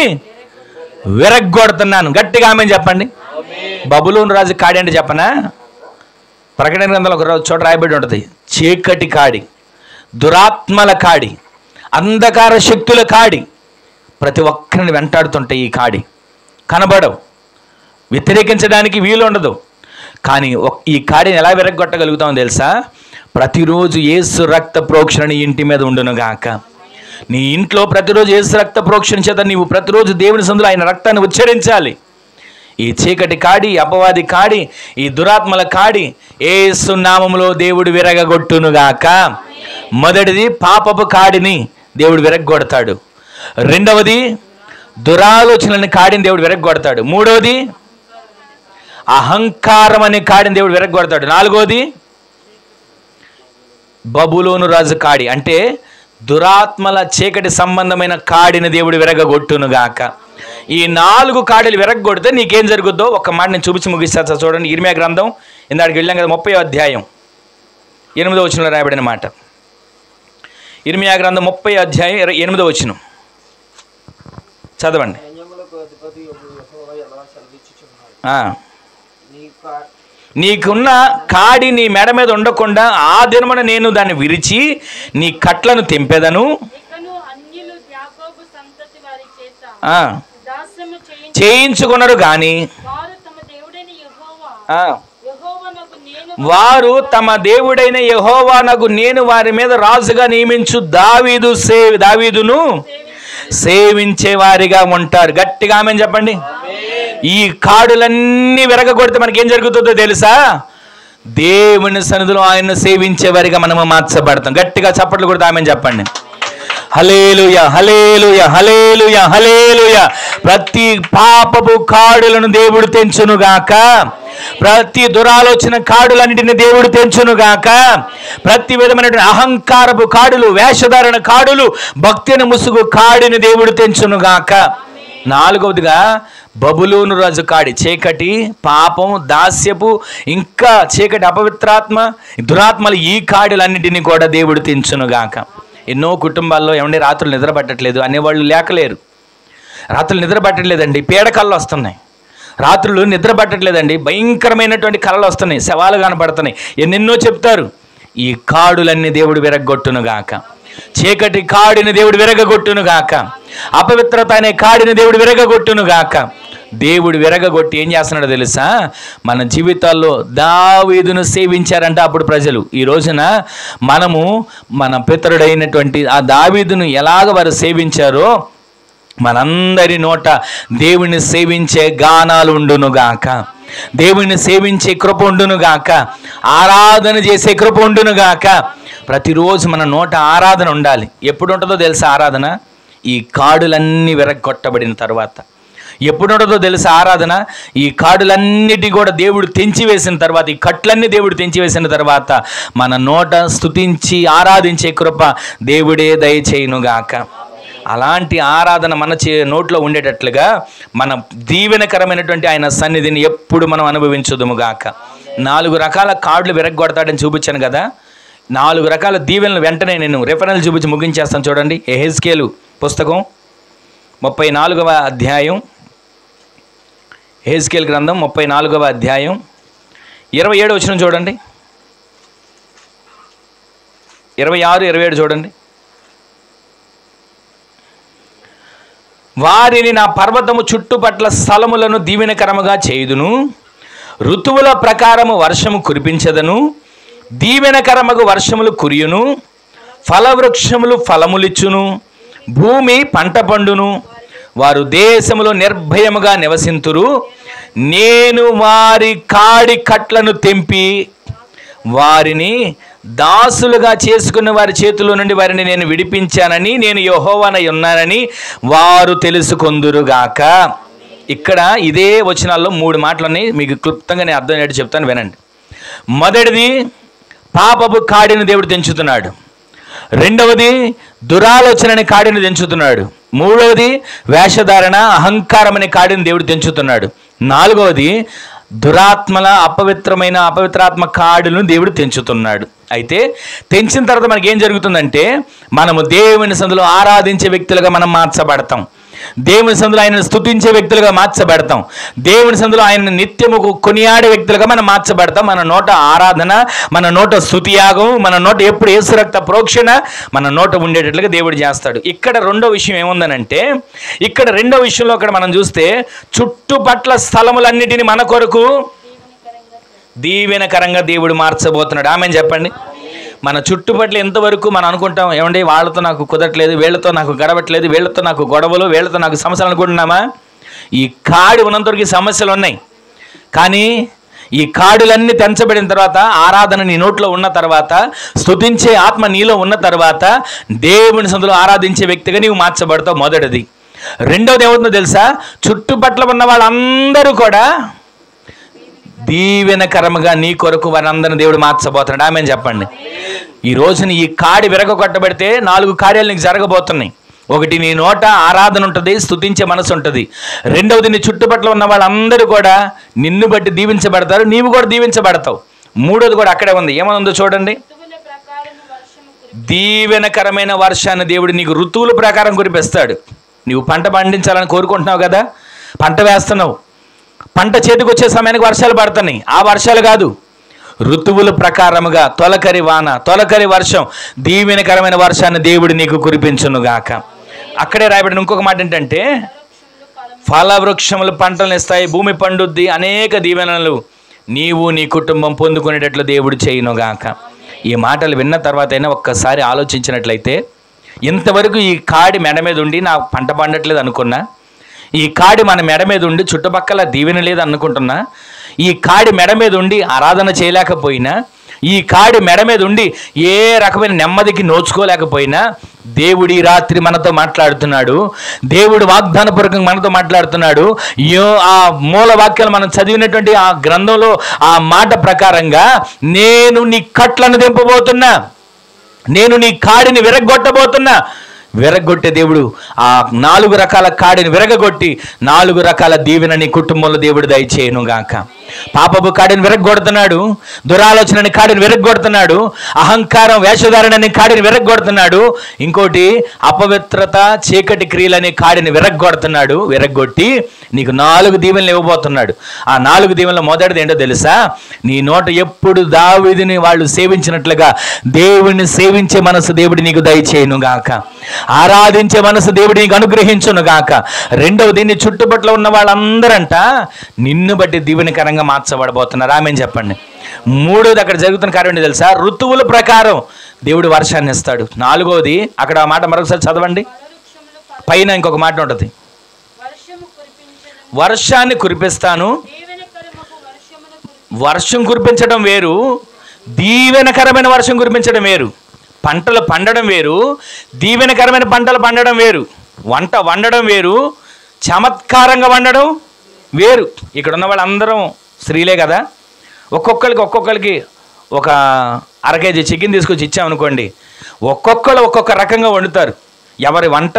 విరగ్గొడుతున్నాను. గట్టిగా ఆమేన్ చెప్పండి. బబులోను రాజు కాడి అంటే చెప్పనా? ప్రకటన గ్రంథంలో ఒక చోట రాయబడి ఉంటుంది, చీకటి కాడి, దురాత్మల కాడి, అంధకార శక్తుల కాడి. ప్రతి ఒక్కరిని వెంటాడుతుంటాయి ఈ కాడి. కనబడవు, వ్యతిరేకించడానికి వీలు ఉండదు. కానీ ఈ కాడిని ఎలా విరగ్గొట్టగలుగుతామో తెలుసా? ప్రతిరోజు యేసు రక్త ప్రోక్షణ నీ ఇంటి మీద ఉండునుగాక. నీ ఇంట్లో ప్రతిరోజు యేసు రక్త ప్రోక్షణ చేత నీవు ప్రతిరోజు దేవుని సందులో ఆయన రక్తాన్ని ఉచ్చరించాలి. ఈ చీకటి కాడి, అపవాది కాడి, ఈ దురాత్మల కాడి యేసు నామములో దేవుడు విరగగొట్టునుగాక. మొదటిది పాపపు కాడిని దేవుడు విరగ్గొడతాడు. రెండవది దురాలోచనని కాడిని దేవుడు విరగ్గొడతాడు. మూడవది అహంకారం అనే కాడిని దేవుడు విరగ్గొడతాడు. నాలుగవది బబులోను రాజు కాడి, అంటే దురాత్మల చీకటి సంబంధమైన కాడిని దేవుడు విరగగొట్టునుగాక. ఈ 4 కాడీలు విరగొడితే నీకేం జరుగుద్దో ఒక మాట నేను చూపించి ముగిస్తా. చూడండి, ఇర్మియా గ్రంథం ఇందాడికి వెళ్ళాం కదా, 30వ అధ్యాయం 8వ వచనంలో రాయబడిన మాట. ఇర్మియా గ్రంథం 30వ అధ్యాయం 8వ వచనం చదవండి. నీకున్న కాడి నీ మెడ మీద ఉండకుండా ఆ దినమున నేను దాన్ని విరిచి నీ కట్లను తెంపెదను, చేయించుకున్నారు గాని వారు తమ దేవుడైన యెహోవానగు నేను వారి మీద రాజుగా నియమించు దావీదును సేవించే వారిగా ఉంటారు. గట్టిగా ఆమేన్ చెప్పండి. ఈ కాడులన్నీ విరగొడితే మనకేం జరుగుతుందో తెలుసా? దేవుని సన్నిధిలో ఆయన్ను సేవించే వారిగా మనము మార్చబడతాం. గట్టిగా చప్పట్లు కొడితే ఆమేన్ చెప్పండి. హల్లెలూయా, హల్లెలూయా, హల్లెలూయా, హల్లెలూయా. ప్రతి పాపపు కాడులను దేవుడు తెంచునుగాక. ప్రతి దురాలోచన కాడులన్నింటినీ దేవుడు తెంచునుగాక. ప్రతి విధమైన అహంకారపు కాడులు, వేషధారణ కాడులు, భక్తిని ముసుగు కాడిని దేవుడు తెంచునుగాక. నాలుగవదిగా బబులోను రాజు కాడి, చీకటి, పాపం, దాస్యపు, ఇంకా చీకటి, అపవిత్రాత్మ, దురాత్మలు, ఈ కాడులన్నింటినీ కూడా దేవుడు తెంచునుగాక. ఎన్నో కుటుంబాల్లో ఏమంటే రాత్రులు నిద్ర పట్టట్లేదు అనేవాళ్ళు లేకలేరు. రాత్రులు నిద్ర పట్టట్లేదండి, పీడకళ్ళు వస్తున్నాయి. రాత్రులు నిద్ర పట్టట్లేదండి, భయంకరమైనటువంటి కళలు వస్తున్నాయి, శవాలు కనపడుతున్నాయి, ఎన్నెన్నో చెప్తారు. ఈ కాడులన్నీ దేవుడు విరగొట్టునుగాక. చీకటి కాడిని దేవుడు విరగొట్టునుగాక. అపవిత్రత అనే కాడిని దేవుడు విరగొట్టునుగాక. దేవుడు విరగొట్టి ఏం చేస్తున్నాడో తెలుసా? మన జీవితాల్లో దావీదును సేవించారంట అప్పుడు ప్రజలు. ఈ రోజున మనము మన పితరుడైనటువంటి ఆ దావీదును ఎలాగ వారు సేవించారో మనందరి నోట దేవుని సేవించే గానాలు ఉండునుగాక. దేవుని సేవించే కృప ఉండునుగాక. ఆరాధన చేసే కృప ఉండునుగాక. ప్రతిరోజు మన నోట ఆరాధన ఉండాలి. ఎప్పుడు ఉంటుందో తెలుసా ఆరాధన? ఈ కాడులన్నీ విరగొట్టబడిన తర్వాత. ఎప్పుడు ఉంటుందో తెలుసా ఆరాధన? ఈ కాడులన్నిటి కూడా దేవుడు తెంచివేసిన తర్వాత, ఈ కట్లన్నీ దేవుడు తెంచివేసిన తర్వాత మన నోట స్తుతించి ఆరాధించే కృప దేవుడే దయచేయునుగాక. అలాంటి ఆరాధన మన నోట్లో ఉండేటట్లుగా మన దీవెనకరమైనటువంటి ఆయన సన్నిధిని ఎప్పుడు మనం అనుభవించుదుముగాక. 4 రకాల కాడులు విరగొడతాడని చూపించాను కదా. 4 రకాల దీవెనలు వెంటనే నేను రెఫరెన్స్ చూపించి ముగించేస్తాను. చూడండి, యెహెజ్కేలు పుస్తకం 34వ అధ్యాయం, యెహెజ్కేలు గ్రంథం 34వ అధ్యాయం 27వ వచనం చూడండి, 26, 27 చూడండి. వారిని నా పర్వతము చుట్టుపట్ల స్థలములను దీవెనకరముగా చేయుదును, ఋతువుల ప్రకారము వర్షము కురిపించదను, దీవెనకరముగు వర్షములు కురియును, ఫలవృక్షములు ఫలములిచ్చును, భూమి పంట పండును, వారు దేశములో నిర్భయముగా నివసింతురు. నేను వారి కాడి కట్లను తెంపి వారిని దాసులుగా చేసుకున్న వారి చేతిలో నుండి వారిని నేను విడిపించానని నేను యెహోవానై ఉన్నానని వారు తెలుసుకొందురుగాక. ఇక్కడ ఇదే వచనాల్లో 3 మాటలని మీకు క్లుప్తంగా నేను అర్థమయ్యేట్టు చెప్తాను, వినండి. మొదటిది, పాపపు కాడిని దేవుడు తెంచుతున్నాడు. రెండవది, దురాలోచన అనే కాడిని తెంచుతున్నాడు. మూడవది, వేషధారణ, అహంకారం అనే కాడిని దేవుడు తెంచుతున్నాడు. నాలుగవది, దురాత్మల అపవిత్రాత్మ కాడులను దేవుడు తెంచుతున్నాడు. అయితే తెంచిన తర్వాత మనకి ఏం జరుగుతుందంటే, మనము దేవుని సన్నిధిలో ఆరాధించే వ్యక్తులుగా మనం మార్చబడతాం. దేవుని సన్నిధిలో ఆయనను స్తుతించే వ్యక్తులుగా మార్చబడతాం. దేవుని సన్నిధిలో ఆయన నిత్యము కొనియాడే వ్యక్తులుగా మనం మార్చబడతాం. మన నోట ఆరాధన, మన నోట స్తుతియాగం, మన నోట ఎప్పుడు యేసు రక్త ప్రోక్షణ మన నోట ఉండేటట్లుగా దేవుడు చేస్తాడు. ఇక్కడ రెండో విషయం ఏముందనంటే, ఇక్కడ రెండో విషయంలో అక్కడ మనం చూస్తే, చుట్టుపట్ల స్థలములన్నిటిని మన కొరకు దీవెనకరంగా దేవుడు మార్చబోతున్నాడు. ఆమెను చెప్పండి. మన చుట్టుపట్ల ఎంతవరకు మనం అనుకుంటాం, ఏమండి వాళ్ళతో నాకు కుదరట్లేదు, వీళ్ళతో నాకు గడవట్లేదు, వీళ్ళతో నాకు గొడవలు, వీళ్ళతో నాకు సమస్యలు అనుకుంటున్నామా? ఈ కాడి ఉన్నంతవరకు సమస్యలు ఉన్నాయి. కానీ ఈ కాడులన్నీ తెంచబడిన తర్వాత, ఆరాధన నీ నోట్లో ఉన్న తర్వాత, స్తుతించే ఆత్మ నీలో ఉన్న తర్వాత, దేవుని సన్నిధిలో ఆరాధించే వ్యక్తిగా నీవు మార్చబడతావు. మొదటిది. రెండవది ఏమవుతుందో తెలుసా? చుట్టుపట్ల ఉన్న వాళ్ళందరూ కూడా దీవెనకరముగా నీ కొరకు వారందరిని దేవుడు మార్చబోతున్నాడు. ఆమెను చెప్పండి. ఈ రోజున ఈ కాడి విరగొట్టబడితే 4 కార్యాలు నీకు జరగబోతున్నాయి. ఒకటి, నీ నోట ఆరాధన ఉంటుంది, స్తుతించే మనసు ఉంటుంది. రెండవది, నీ చుట్టుపట్ల ఉన్న వాళ్ళందరూ కూడా నిన్ను బట్టి దీవించబడతారు, నీవు కూడా దీవించబడతావు. మూడోది కూడా అక్కడే ఉంది. ఏమనుందో చూడండి. దీవెనకరమైన వర్షాన్ని దేవుడు నీకు ఋతువుల ప్రకారం కురిపిస్తాడు. నీవు పంట పండించాలని కోరుకుంటున్నావు కదా, పంట వేస్తున్నావు, పంట చేతికి వచ్చే సమయానికి వర్షాలు పడుతున్నాయి. ఆ వర్షాలు కాదు, ఋతువుల ప్రకారముగా తొలకరి వాన, తొలకరి వర్షం, దీవెనకరమైన వర్షాన్ని దేవుడు నీకు కురిపించునుగాక. అక్కడే రాయబడిన ఇంకొక మాట ఏంటంటే, ఫలవృక్షములు పంటలను ఇస్తాయి, భూమి పండుద్ది, అనేక దీవెనలు నీవు నీ కుటుంబం పొందుకునేటట్లు దేవుడు చేయునుగాక. ఈ మాటలు విన్న తర్వాత అయినా ఒక్కసారి ఆలోచించినట్లయితే, ఇంతవరకు ఈ కాడి మెడ మీద ఉండి నా పంట పండట్లేదు అనుకున్నా, ఈ కాడి మన మెడ మీద ఉండి చుట్టుపక్కల దీవెన లేదు అనుకుంటున్నా, ఈ కాడి మెడ మీద ఉండి ఆరాధన చేయలేకపోయినా, ఈ కాడి మెడ మీద ఉండి ఏ రకమైన నెమ్మదికి నోచుకోలేకపోయినా, దేవుడు ఈ రాత్రి మనతో మాట్లాడుతున్నాడు. దేవుడు వాగ్దానపూర్వకంగా మనతో మాట్లాడుతున్నాడు. ఆ మూల వాక్యాలు మనం చదివినటువంటి ఆ గ్రంథంలో ఆ మాట ప్రకారంగా, నేను నీ కట్లను దింపబోతున్నా, నేను నీ కాడిని విరగొట్టబోతున్నా. విరగొట్టే దేవుడు ఆ 4 రకాల కాడిని విరగొట్టి 4 రకాల దీవెన నీ కుటుంబంలో దేవుడు దయచేయునుగాక. పాపపు కాడిని విరగొడుతున్నాడు, దురాలోచనని కాడిని విరగొడుతున్నాడు, అహంకారం వేషధారణని కాడిని విరగొడుతున్నాడు, ఇంకోటి అపవిత్రత చీకటి క్రియలనే కాడిని విరగొడుతున్నాడు. విరగొట్టి నీకు 4 దీవెనలు ఇవ్వబోతున్నాడు. ఆ 4 దీవెనలు మొదటిది ఏంటో తెలుసా? నీ నోట ఎప్పుడు దావీదుని వాళ్ళు సేవించినట్లుగా దేవుడిని సేవించే మనసు దేవుడు నీకు దయచేయునుగాక. ఆరాధించే మనసు దేవుడు నీకు అనుగ్రహించునుగాక. రెండవది, నీ చుట్టుపట్ల ఉన్న వాళ్ళందరంట నిన్ను బట్టి దీవెనకరంగా మార్చబడబోతున్నారు. ఆమెను చెప్పండి. మూడోది అక్కడ జరుగుతున్న కార్యం ఏంటి తెలుసా? ఋతువుల ప్రకారం దేవుడు వర్షాన్ని ఇస్తాడు. నాలుగవది, అక్కడ ఆ మాట మరొకసారి చదవండి. పైన ఇంకొక మాట ఉంటుంది, వర్షాన్ని కురిపిస్తాను. వర్షం కురిపించడం వేరు, దీవెనకరమైన వర్షం కురిపించడం వేరు. పంటలు పండడం వేరు, దీవెనకరమైన పంటలు పండడం వేరు. వంట వండడం వేరు, చమత్కారంగా వండడం వేరు. ఇక్కడ ఉన్న వాళ్ళందరం స్త్రీలే కదా, ఒక్కొక్కరికి ఒక 1/2 కేజీ చికెన్ తీసుకొచ్చి ఇచ్చామనుకోండి, ఒక్కొక్కరు ఒక్కొక్క రకంగా వండుతారు. ఎవరి వంట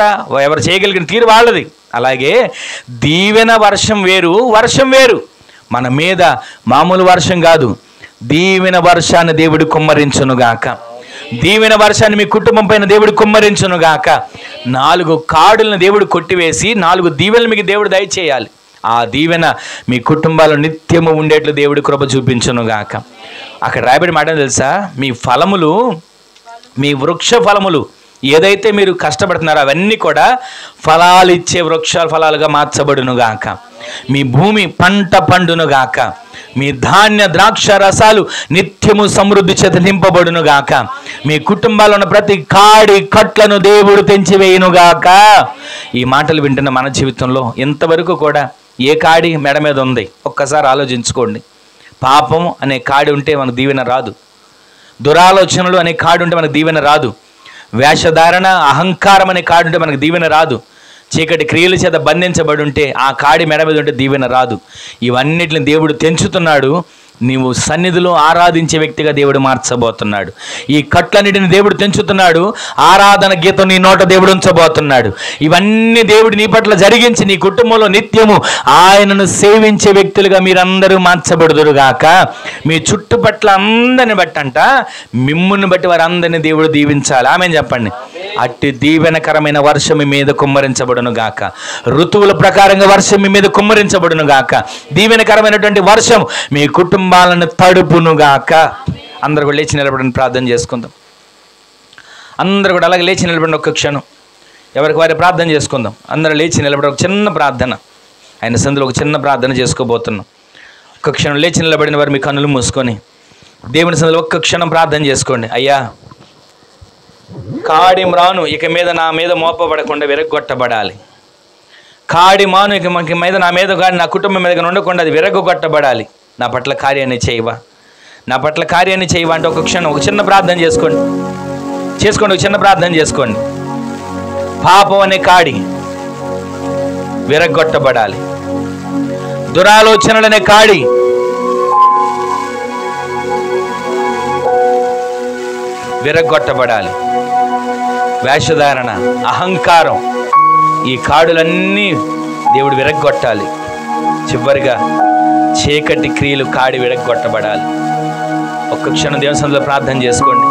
ఎవరు చేయగలిగిన తీరు వాళ్ళది. అలాగే దీవెన వర్షం వేరు, వర్షం వేరు. మన మీద మామూలు వర్షం కాదు, దీవెన వర్షాన్ని దేవుడు కుమ్మరించునుగాక. దీవెన వర్షాన్ని మీ కుటుంబం పైన దేవుడు కుమ్మరించునుగాక. 4 కాడులను దేవుడు కొట్టివేసి 4 దీవెనలు మీకు దేవుడు దయచేయాలి. ఆ దీవెన మీ కుటుంబాలు నిత్యము ఉండేట్లు దేవుడు కృప చూపించునుగాక. అక్కడ రాయబడి మాట తెలుసా? మీ ఫలములు, మీ వృక్ష ఫలములు ఏదైతే మీరు కష్టపడుతున్నారో అవన్నీ కూడా ఫలాలు ఇచ్చే వృక్షాల ఫలాలుగా మార్చబడునుగాక. మీ భూమి పంట పండునుగాక. మీ ధాన్య ద్రాక్ష రసాలు నిత్యము సమృద్ధి చేత నింపబడునుగాక. మీ కుటుంబాల్లో ఉన్న ప్రతి కాడి కట్లను దేవుడు తెంచివేయునుగాక. ఈ మాటలు వింటున్న మన జీవితంలో ఇంతవరకు కూడా ఏ కాడి మెడ మీద ఉంది ఒక్కసారి ఆలోచించుకోండి. పాపం అనే కాడి ఉంటే మనకు దీవెన రాదు. దురాలోచనలు అనే కాడి ఉంటే మనకు దీవెన రాదు. వేషధారణ అహంకారం అనే కాడి ఉంటే మనకు దీవెన రాదు. చీకటి క్రియల చేత బంధించబడి ఉంటే ఆ కాడి మెడ మీద ఉంటే దీవెన రాదు. ఇవన్నిటిని దేవుడు తెంచుతున్నాడు. నీవు సన్నిధిలో ఆరాధించే వ్యక్తిగా దేవుడు మార్చబోతున్నాడు. ఈ కట్లన్నిటిని దేవుడు తెంచుతున్నాడు. ఆరాధన గీతం నీ నోట దేవుడు ఉంచబోతున్నాడు. ఇవన్నీ దేవుడు నీ పట్ల జరిగించి నీ కుటుంబంలో నిత్యము ఆయనను సేవించే వ్యక్తులుగా మీరందరూ మార్చబడుదురుగాక. మీ చుట్టుపట్ల అందరిని బట్టంట మిమ్ముని బట్టి వారందరినీ దేవుడు దీవించాలి. ఆమెను చెప్పండి. అట్టి దీవెనకరమైన వర్షం మీ మీద కుమ్మరించబడును గాక. ఋతువుల ప్రకారంగా వర్షం మీ మీద కుమ్మరించబడును గాక. దీవెనకరమైనటువంటి వర్షం మీ కుటుంబాలను తడుపును గాక. అందరూ కూడా లేచి నిలబడిన ప్రార్థన చేసుకుందాం. అందరూ కూడా అలాగే లేచి నిలబడిన ఒక్క క్షణం ఎవరికి వారి ప్రార్థన చేసుకుందాం. అందరూ లేచి నిలబడి ఒక చిన్న ప్రార్థన, ఆయన సందులో ఒక చిన్న ప్రార్థన చేసుకోబోతున్నాం. ఒక్క క్షణం లేచి నిలబడిన వారు మీ కన్నులు మూసుకొని దేవుని సందులో ఒక్క క్షణం ప్రార్థన చేసుకోండి. అయ్యా, కాడి మ్రాను ఇక మీద నా మీద మోపబడకుండా విరగొట్టబడాలి. కాడి మాను ఇక మీద నా మీద కానీ నా కుటుంబం మీద ఉండకుండా అది విరగొట్టబడాలి. నా పట్ల కార్యాన్ని చేయవా, నా పట్ల కార్యాన్ని చేయవా అంటే ఒక క్షణం ఒక చిన్న ప్రార్థన చేసుకోండి. ఒక చిన్న ప్రార్థన చేసుకోండి. పాపం అనే కాడి విరగొట్టబడాలి. దురాలోచనలనే కాడి విరగొట్టబడాలి. వేషధారణ అహంకారం ఈ కాడులన్నీ దేవుడు విరగొట్టాలి. చివరిగా చీకటి క్రియలు కాడి విరగొట్టబడాలి. ఒక్క క్షణం దేవుని సన్నిధిలో ప్రార్థన చేసుకోండి.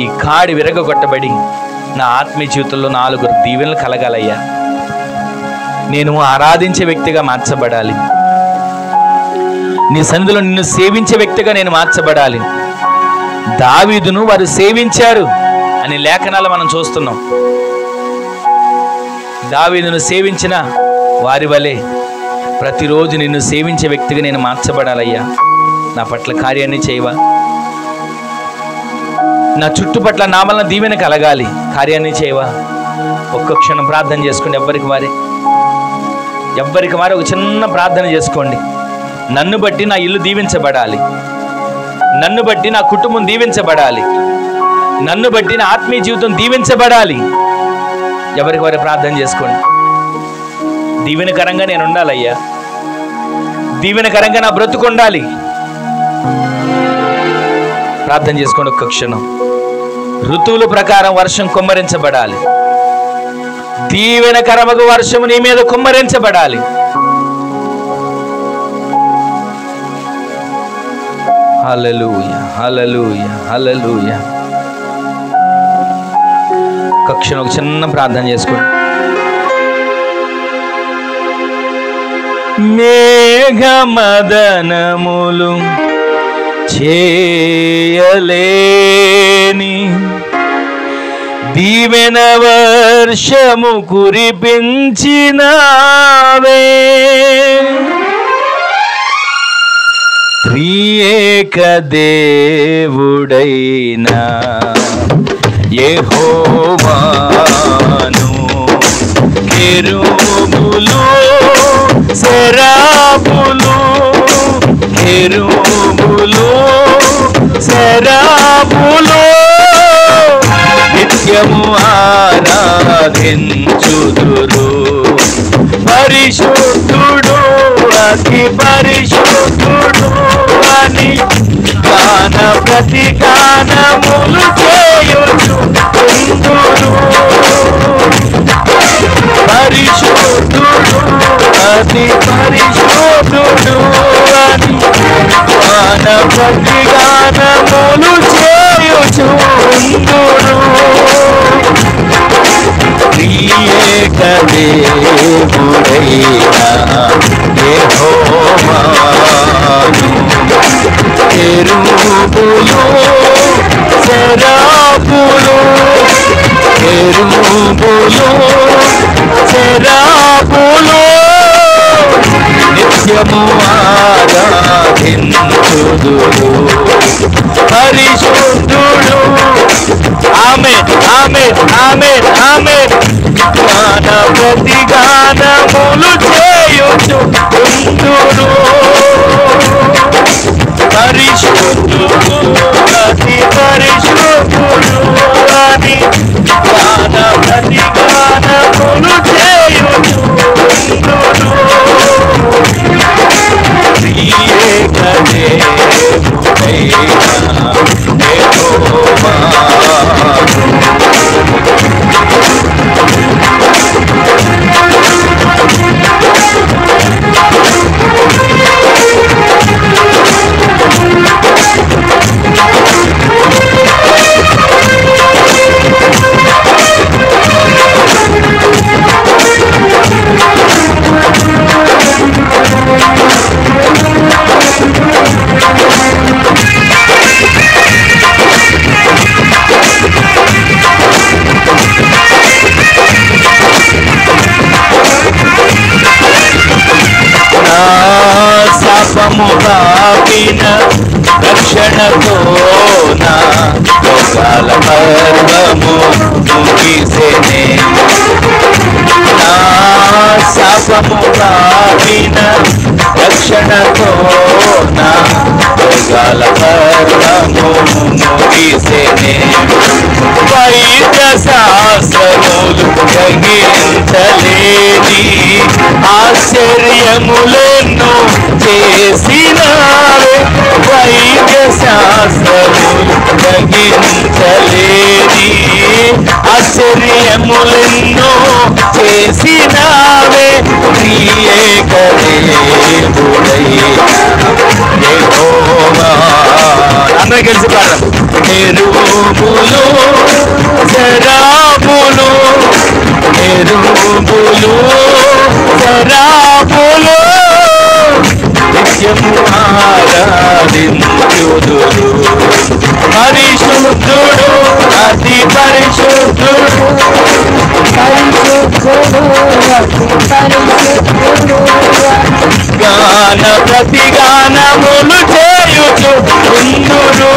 ఈ కాడి విరగొట్టబడి నా ఆత్మీయ జీవితంలో 4 దీవెనలు కలగాలయ్యా. నేను ఆరాధించే వ్యక్తిగా మార్చబడాలి. నీ సన్నిధిలో నిన్ను సేవించే వ్యక్తిగా నేను మార్చబడాలి. దావీదును వారు సేవించారు అని లేఖనాలు మనం చూస్తున్నాం. దావీదును సేవించిన వారి వలె ప్రతిరోజు నిన్ను సేవించే వ్యక్తిగా నేను మార్చబడాలయ్యా. నా పట్ల కార్యాన్ని చేయవా. నా చుట్టుపట్ల నా వలన దీవెన కలగాలి. కార్యాన్ని చేయవా. ఒక్క క్షణం ప్రార్థన చేసుకోండి. ఎవ్వరికి వారి ఒక చిన్న ప్రార్థన చేసుకోండి. నన్ను బట్టి నా ఇల్లు దీవించబడాలి. నన్ను బట్టి నా కుటుంబం దీవించబడాలి. నన్ను బట్టి నా ఆత్మీయ జీవితం దీవించబడాలి. ఎవరికి వారి ప్రార్థన చేసుకోండి. దీవెనకరంగా నేను ఉండాలయ్యా. దీవెనకరంగా నా బ్రతుకు ఉండాలి. ప్రార్థన చేసుకోండి ఒక్క క్షణం. ఋతువుల ప్రకారం వర్షం కుమ్మరించబడాలి. దీవెనకరమగు వర్షము నీ మీద కుమ్మరించబడాలి. హల్లెలూయా, హల్లెలూయా, హల్లెలూయా. ఒక చిన్న ప్రార్థన చేసుకోండి. మేఘమదనములు చేయలేని దీవెన వర్షము కురిపించినావే. త్రియేక దేవుడైనా యెహోవాను కెరూబులు సెరాపులు నిత్యము ఆరాధించుదురు. పరిశుద్ధుడు అతి పరిశుద్ధుడు అని గాన ప్రతి గానములు చేయుచుందురు. పరిశుద్ధుడు అతి పరిశుద్ధుడు అని గాన ప్రతి గానములు చేయుచుందురు. త్రియేక దేవుడైనా యెహోవాను కెరూబులు సెరాపులు నిత్యము ఆరాధించుదురు పరిశుద్ధుడు. ఆమేన్ ఆమేన్ ఆమేన్ ఆమేన్. గాన ప్రతి గానములు చేయుచు ఉందురు పరిశుద్ధుడు అతి పరిశుద్ధుడు అని గాన ప్రతి గానములు చేయుచు ఉందురు ప్రియేక దేవుడైన యెహోవా. శాపము పాపిన రక్షణతో నా లోకాల పర్వము ముగిసెనే. నా శాపము పాపిన రక్షణతో నా లోకాల పర్వము ముగిసెనే. వైద్య శాస్త్రములు గ్రహించలేని ఆశ్చర్యములను చేసినావే. వైద్య శాస్త్రములు గ్రహించలేని ఆశ్చర్యములను చేసినావే. ప్రియేక దేవుడైన యెహోవా. అందరూ కలిసి పాడదాం. ఎరువులు శరాబులు ఎరువులు శరాబులు నిత్యము ఆరాధించుదురు పరిశుద్ధుడు అతి పరిశుద్ధుడు గాన ప్రతి గానములు చేయుచు ఉందురు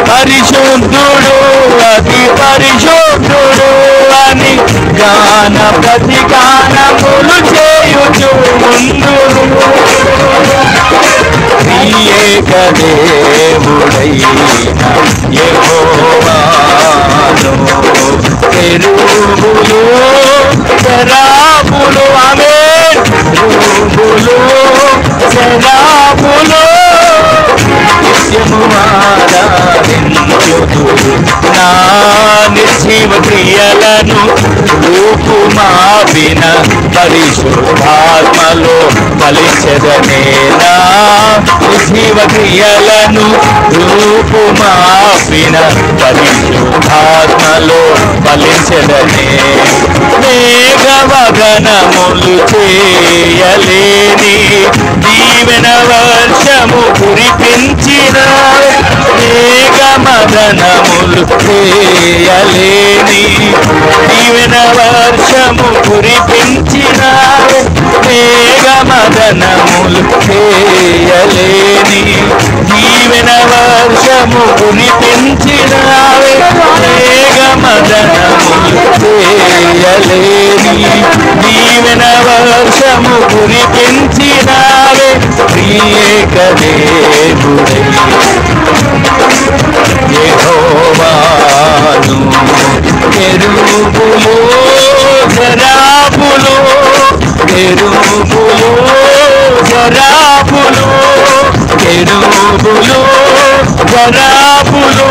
పరిశుద్ధుడు అతి పరిశుద్ధుడు అని గాన ప్రతి గానములు చేయుచు ఉందురు ప్రియేక దేవుడైన యెహోవాను. ఎరువులు శరాబులు ఆమేన్ ఎరువులు శరాబులు నిత్యము ఆరాధించుదురు నా నిర్జీవ క్రియలను రూపుమాపిన పరిశుద్ధాత్మలో ఫలించదనే. నా నిర్జీవ క్రియలను రూపుమాపిన పరిశుద్ధాత్మలో ఫలించదనే. మేఘవగనములు చేయలేని దీవెన వర్షము కురిపించిన మేఘమగనములు చేయలేని దీవెన వర్షము కురిపించిన మేఘమగనములు చేయలేని దీవెన వర్షము కురిపించిన మేఘమగనములు చేయలేని దీవెన వర్షము కురిపించినావే. ప్రియేక దేవుడైన యెహోవాను. ఎరువులు శరాబులు ఎరువులు శరాబులు ఎరువులు శరాబులు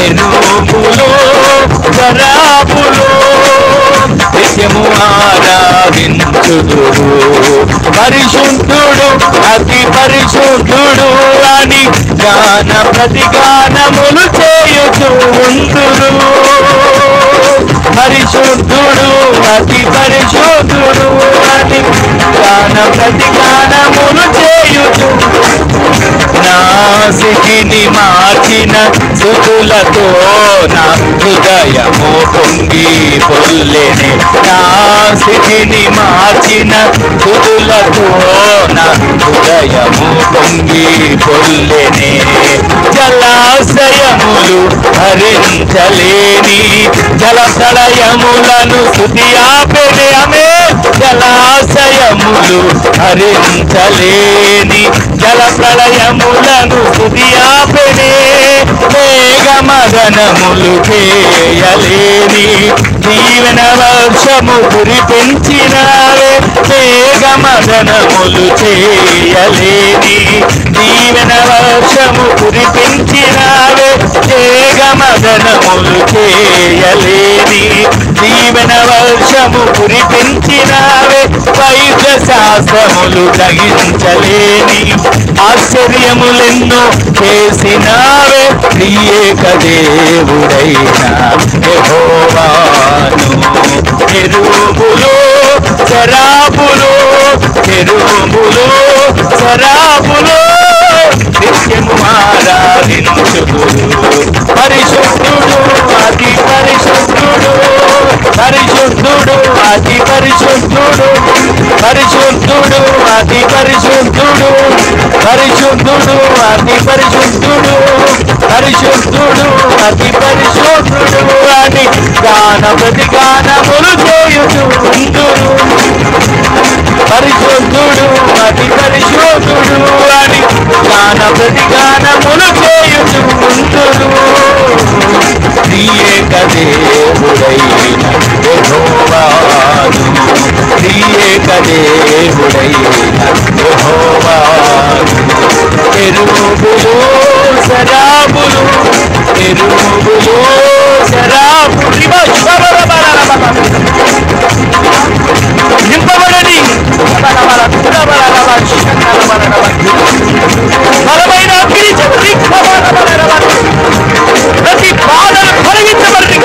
ఎరువులు శరాబులు నిత్యము ఆరాధించుదురు పరిశుద్ధుడు అతి పరిశుద్ధుడు అని గాన ప్రతి గానములు చేయుచు ఉందురు పరిశుద్ధుడు అతి పరిశుద్ధుడు అని గాన ప్రతి గానములు చేయుచు నా స్థితిని మార్చిన స్తుతులతో నా హృదయము పొంగి పొర్లెనే. నా స్థితిని మార్చిన స్తుతులతో నా హృదయము పొంగి పొర్లెనే. జలాశయములు భరించలేని జల ప్రళయములను స్తుతి ఆపెనే. ఆమె జలాశయములు భరించలేని జల ప్రళయములను స్తుతి ఆపెనే. మేఘమదనములు చేయలేని దీవెన వర్షము కురిపించినావే. మేఘమదనములు చేయలేని దీవెన వర్షము కురిపించినావే. మేఘమదనములు చేయలేని దీవెన వర్షము కురిపించినావే. వైద్య శాస్త్రములు గ్రహించలేని ఆశ్చర్యములెన్నో చేసినావే. త్రియేక దేవుడైన యెహోవాను కెరూబులు సెరాపులు కెరూబులు సెరాపులు నిత్యము ఆరాధించుదురు. పరిశుద్ధుడు అతి పరిశుద్ధుడు, పరిశుద్ధుడు అతి పరిశుద్ధుడు, పరిశుద్ధుడు అతి పరిశుద్ధుడు, పరిశుద్ధుడు అతి పరిశుద్ధుడు, పరిశుద్ధుడు అతి పరిశుద్ధుడు అని గాన ప్రతిగానములు చేయుచుందురు. పరిశుద్ధుడు అతి పరిశుద్ధుడు అని గాన ప్రతిగానములు చేయుచుందురు. త్రియేక దేవుడైన యెహోవాను, త్రియేక దేవుడైన యెహోవాను కెరూబులు సెరాపులు, కెరూబులు సెరాపులు నింపబడని బలమైన ప్రతి బాధను కలిగించబడి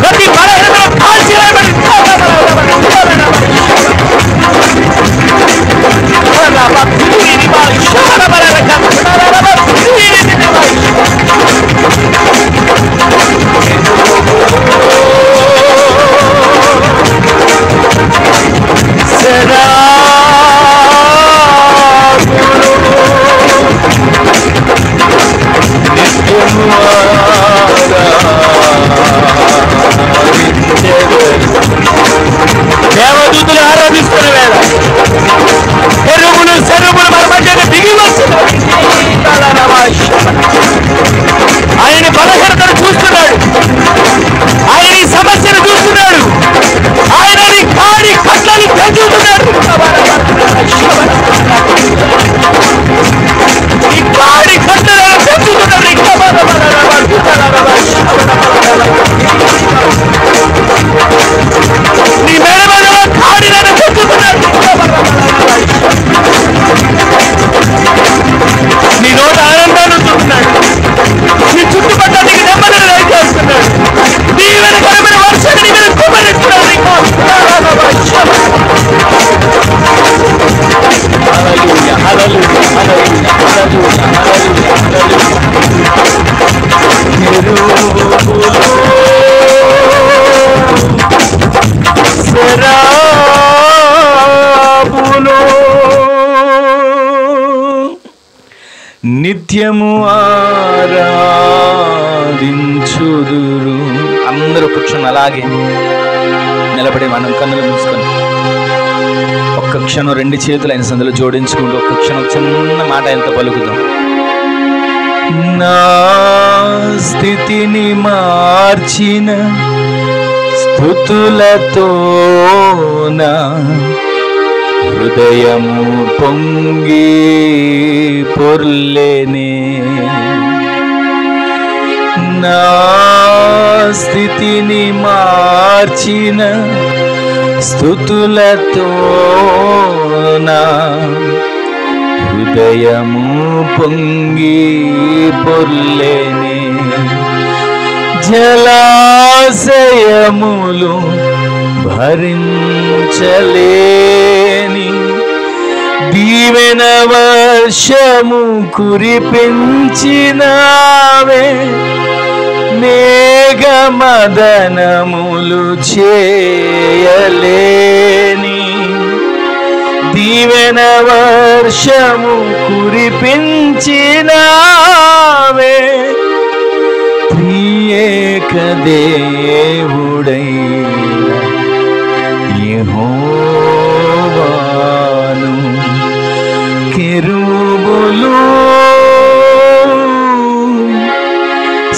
ప్రతి బలహీనతను కాల్చివేయబడి దేవదూతలు ఆరాధిస్తున్న వేళ ఎరువులు సెరువులు మన మధ్యన దిగి వస్తున్నాడు. ఆయన బలహీనతను చూస్తున్నాడు, ఆయన సమస్యను చూస్తున్నాడు, ఆయన కాడి కట్లను పెంచుతున్నాడు. ఈ కాడి కట్లను పెంచుతున్నాడు. నీ మెడమలో కాడిలను పెంచుతున్నాడు. నీ నోట ఆనందాన్ని చూస్తున్నాడు, నీ చుట్టుపక్కల నీకు నెమ్మదిని దయచేస్తున్నాడు. నీ వెనకమైన వర్షాన్ని నీ మీద కుమ్మరిస్తున్నాడు. హల్లెలూయా, హల్లెలూయా, హల్లెలూయా, హల్లెలూయా, నిత్యము ఆరాధించుదురు. అందరూ కూర్చొని అలాగే నిలబడి మనం కన్నులు మూసుకొని ఒక్క క్షణం రెండు చేతులు ఆయన సందులో జోడించుకుంటూ ఒక్క క్షణం చిన్న మాట ఆయనతో పలుకుదాం. నా స్థితిని మార్చిన స్తుతులతో నా హృదయము పొంగి పొర్లెనే. నా స్థితిని మార్చిన స్తుతులతో నా హృదయము పొంగి పొర్లెనే. జలాశయములు భరించలేని దీవెన వర్షము కురిపించినావే, మేఘమదనములు చేయలేని దీవెన వర్షము కురిపించినావే, త్రియేక దేవుడైన యెహోవాను కెరూబులు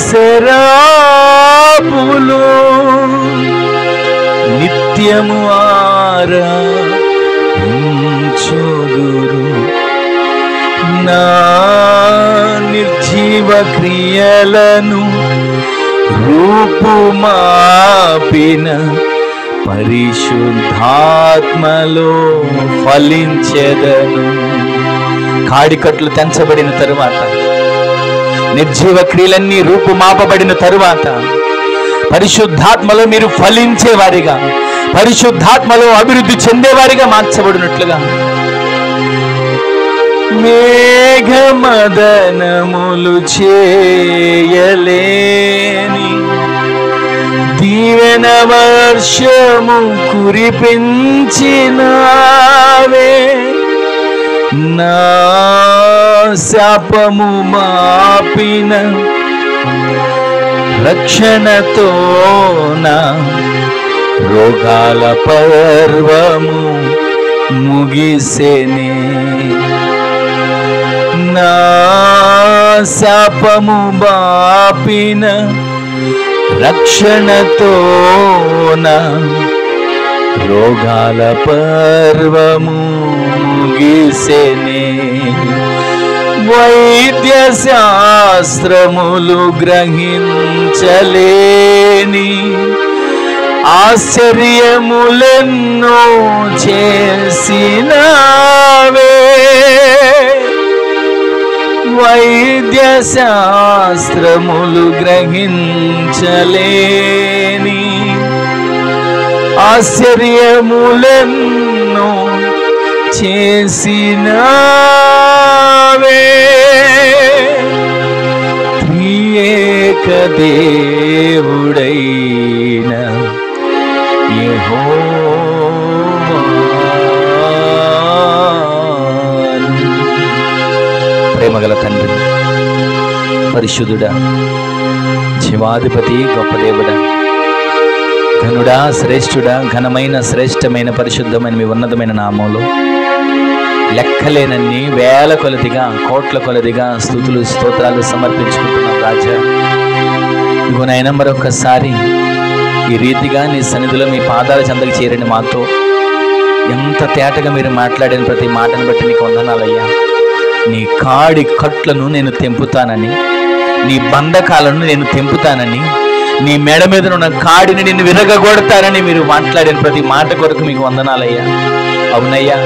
సెరాపులు నిత్యము ఆరాధించుదురు. నా నిర్జీవ క్రియలను రూపుమాపిన పరిశుద్ధాత్మలో ఫలించెదను. కాడికట్లు తెంచబడిన తరువాత, నిర్జీవ క్రియలన్నీ రూపుమాపబడిన తరువాత పరిశుద్ధాత్మలో మీరు ఫలించేవారిగా, పరిశుద్ధాత్మలో అభివృద్ధి చెందేవారిగా మార్చబడినట్లుగా మేఘమదనములు చేయలేని దీవెన వర్షము కురిపించినావే, నా శాపము మాపిన రక్షణతో నా రోగాల పర్వము ముగిసెనే. నా శాపము మాపిన రక్షణతో నా రోగాల పర్వము ముగిసెనే. వైద్య శాస్త్రములు గ్రహించలేని ఆశ్చర్యములెన్నో చేసినావే, వైద్య శాస్త్రములు గ్రహించలేని ఆశ్చర్యములెన్నో చేసినావే, త్రియేక దేవుడైన యెహోవాను. ప్రేమగల తండ్రి, పరిశుద్ధుడా, జీవాధిపతి, గొప్ప దేవుడా, ఘనుడా, శ్రేష్ఠుడా, ఘనమైన శ్రేష్టమైన పరిశుద్ధమైన మీ ఉన్నతమైన నామంలో లెక్కలేనన్ని వేల కొలదిగా, కోట్ల కొలదిగా స్తుతులు స్తోత్రాలు సమర్పించుకుంటున్నాం రాజా. ఇదిగో నాయన, మరొకసారి ఈ రీతిగా నీ సన్నిధిలో మీ పాదాల చెంతకు చేరిన మాతో ఎంత తేటగా మీరు మాట్లాడిన ప్రతి మాటను బట్టి నీకు వందనాలయ్యా. నీ కాడి కట్లను నేను తెంపుతానని, నీ బంధకాలను నేను తెంపుతానని, నీ మెడ మీద ఉన్న కాడిని నేను విరగగొడతానని మీరు మాట్లాడిన ప్రతి మాట కొరకు మీకు వందనాలయ్యా. అవునయ్యా,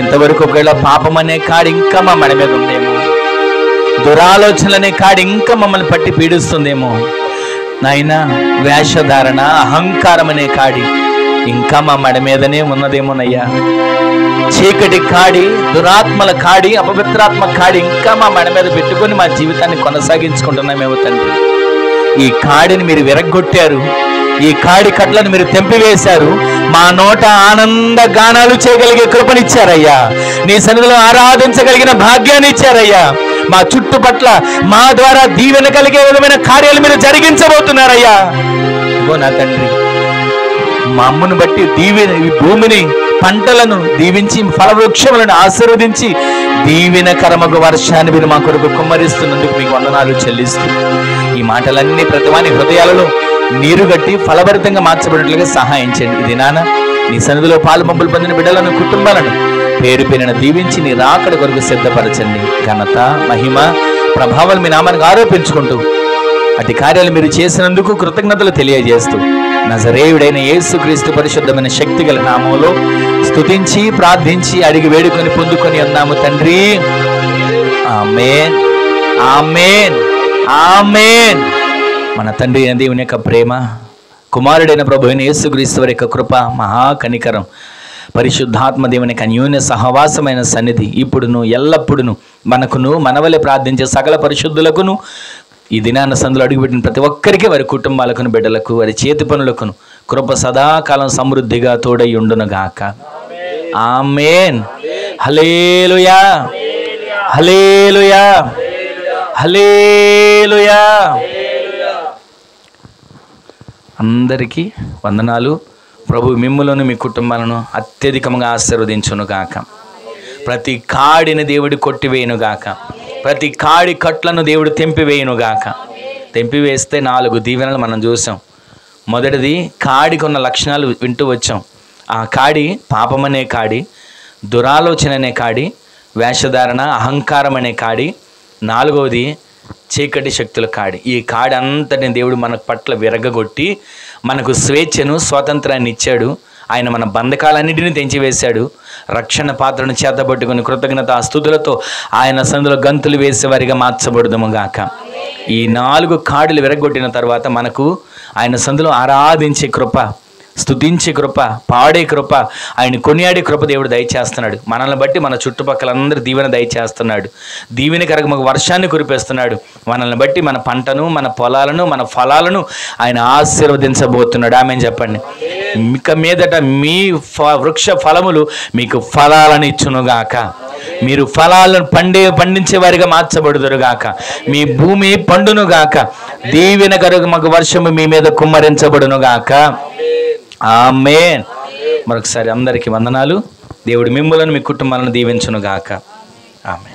ఇంతవరకు ఒకవేళ పాపం అనే కాడి ఇంకా మా మెడ మీద ఉందేమో, దురాలోచనలనే కాడి ఇంకా మమ్మల్ని పట్టి పీడిస్తుందేమో నాయనా, వేషధారణ, అహంకారం అనే కాడి ఇంకా మా మెడ మీదనే ఉన్నదేమోనయ్యా. చీకటి కాడి, దురాత్మల కాడి, అపవిత్రాత్మ కాడి ఇంకా మా మెడ మీద పెట్టుకొని మా జీవితాన్ని కొనసాగించుకుంటున్నామేమో తండ్రి. ఈ కాడిని మీరు విరగ్గొట్టారు, ఈ కాడి కట్లను మీరు తెంపివేశారు. మా నోట ఆనంద గానాలు చేయగలిగే కృపనిచ్చారయ్యా. నీ సన్నిధిలో ఆరాధించగలిగిన భాగ్యాన్ని ఇచ్చారయ్యా. మా చుట్టుపట్ల మా ద్వారా దీవెన కలిగే విధమైన కార్యాలు మీరు జరిగించబోతున్నారయ్యా. ఇగో నా తండ్రి, మా అమ్మను బట్టి ఈ భూమిని, పంటలను దీవించి, ఫలవృక్షములను ఆశీర్వదించి దీవెనకరమగు వర్షాన్ని మీరు మా కొరకు కుమ్మరిస్తున్నందుకు మీకు వందనాలు చెల్లిస్తూ, ఈ మాటలన్నీ ప్రతివాని హృదయాలలో నీరుగట్టి ఫలభరితంగా మార్చబడినట్లుగా సహాయం చేయండి. ఇది నాన్న, నీ సన్నిధిలో పాలు పంపులు పొందిన బిడ్డలను, కుటుంబాలను పేరు పేరున దీవించి నీ రాకడ కొరకు సిద్ధపరచండి. ఘనత, మహిమ, ప్రభావాలు మీ నామానికి ఆరోపించుకుంటూ అటు కార్యాలు మీరు చేసినందుకు కృతజ్ఞతలు తెలియజేస్తూ నజరేయుడైన యేసుక్రీస్తు పరిశుద్ధమైన శక్తి గల నామంలో స్తుతించి ప్రార్థించి అడిగి వేడుకొని పొందుకొని ఉన్నాము తండ్రి. ఆమేన్, ఆమేన్, ఆమేన్. మన తండ్రి అయిన దేవుని యొక్క ప్రేమ, కుమారుడైన ప్రభు అయిన యేసుక్రీస్తు వారి యొక్క కృప, మహాకనికరం, పరిశుద్ధాత్మ దేవునికి అన్యోన్య సహవాసమైన సన్నిధి ఇప్పుడును ఎల్లప్పుడును మనకును మనవలే ప్రార్థించే సకల పరిశుద్ధులకును ఈ దినాన సందులో అడుగుపెట్టిన ప్రతి ఒక్కరికి వారి కుటుంబాలకును బిడ్డలకు వారి చేతి పనులకును కృప సదాకాలం సమృద్ధిగా తోడై ఉండునుగాక. ఆమేన్. హల్లెలూయా, హల్లెలూయా, హల్లెలూయా. అందరికీ వందనాలు. ప్రభు మిమ్ములను మీ కుటుంబాలను అత్యధికంగా ఆశీర్వదించునుగాక. ప్రతి కాడిని దేవుడు కొట్టివేయునుగాక. ప్రతి కాడి కట్లను దేవుడు తెంపివేయునుగాక. తెంపివేస్తే 4 దీవెనలు మనం చూసాం. మొదటిది కాడికి ఉన్న లక్షణాలు వింటూ వచ్చాం. ఆ కాడి పాపం అనే కాడి, దురాలోచన అనే కాడి, వేషధారణ, అహంకారం అనే కాడి. 4వది చీకటి శక్తుల కాడి. ఈ కాడి అంతటిని దేవుడు మన పట్ల విరగగొట్టి మనకు స్వేచ్ఛను, స్వాతంత్రాన్ని ఇచ్చాడు. ఆయన మన బంధకాలన్నింటినీ తెంచివేశాడు. రక్షణ పాత్రను చేతబట్టుకుని కృతజ్ఞత స్తుతులతో ఆయన సందులో గంతులు వేసేవారిగా మార్చబడుదుముగాక. ఈ 4 కాడులు విరగొట్టిన తర్వాత మనకు ఆయన సందులో ఆరాధించే కృప, స్తుతించే కృప, పాడే కృప, ఆయన కొనియాడే కృప దేవుడు దయచేస్తున్నాడు. మనల్ని బట్టి మన చుట్టుపక్కలందరూ దీవెన దయచేస్తున్నాడు. దీవెనకరకు మాకు వర్షాన్ని కురిపిస్తున్నాడు. మనల్ని బట్టి మన పంటను, మన పొలాలను, మన ఫలాలను ఆయన ఆశీర్వదించబోతున్నాడు. ఆమె చెప్పండి. ఇక మీదట మీ వృక్ష ఫలములు మీకు ఫలాలను ఇచ్చునుగాక. మీరు ఫలాలను పండించే వారిగా మార్చబడుదురుగాక. మీ భూమి పండునుగాక. దీవెనకరకు మాకు వర్షము మీ మీద కుమ్మరించబడునుగాక. ఆమేన్. మరొకసారి అందరికీ వందనాలు. దేవుడు మిమ్ములను మీ కుటుంబాలను దీవించునుగాక. ఆమేన్.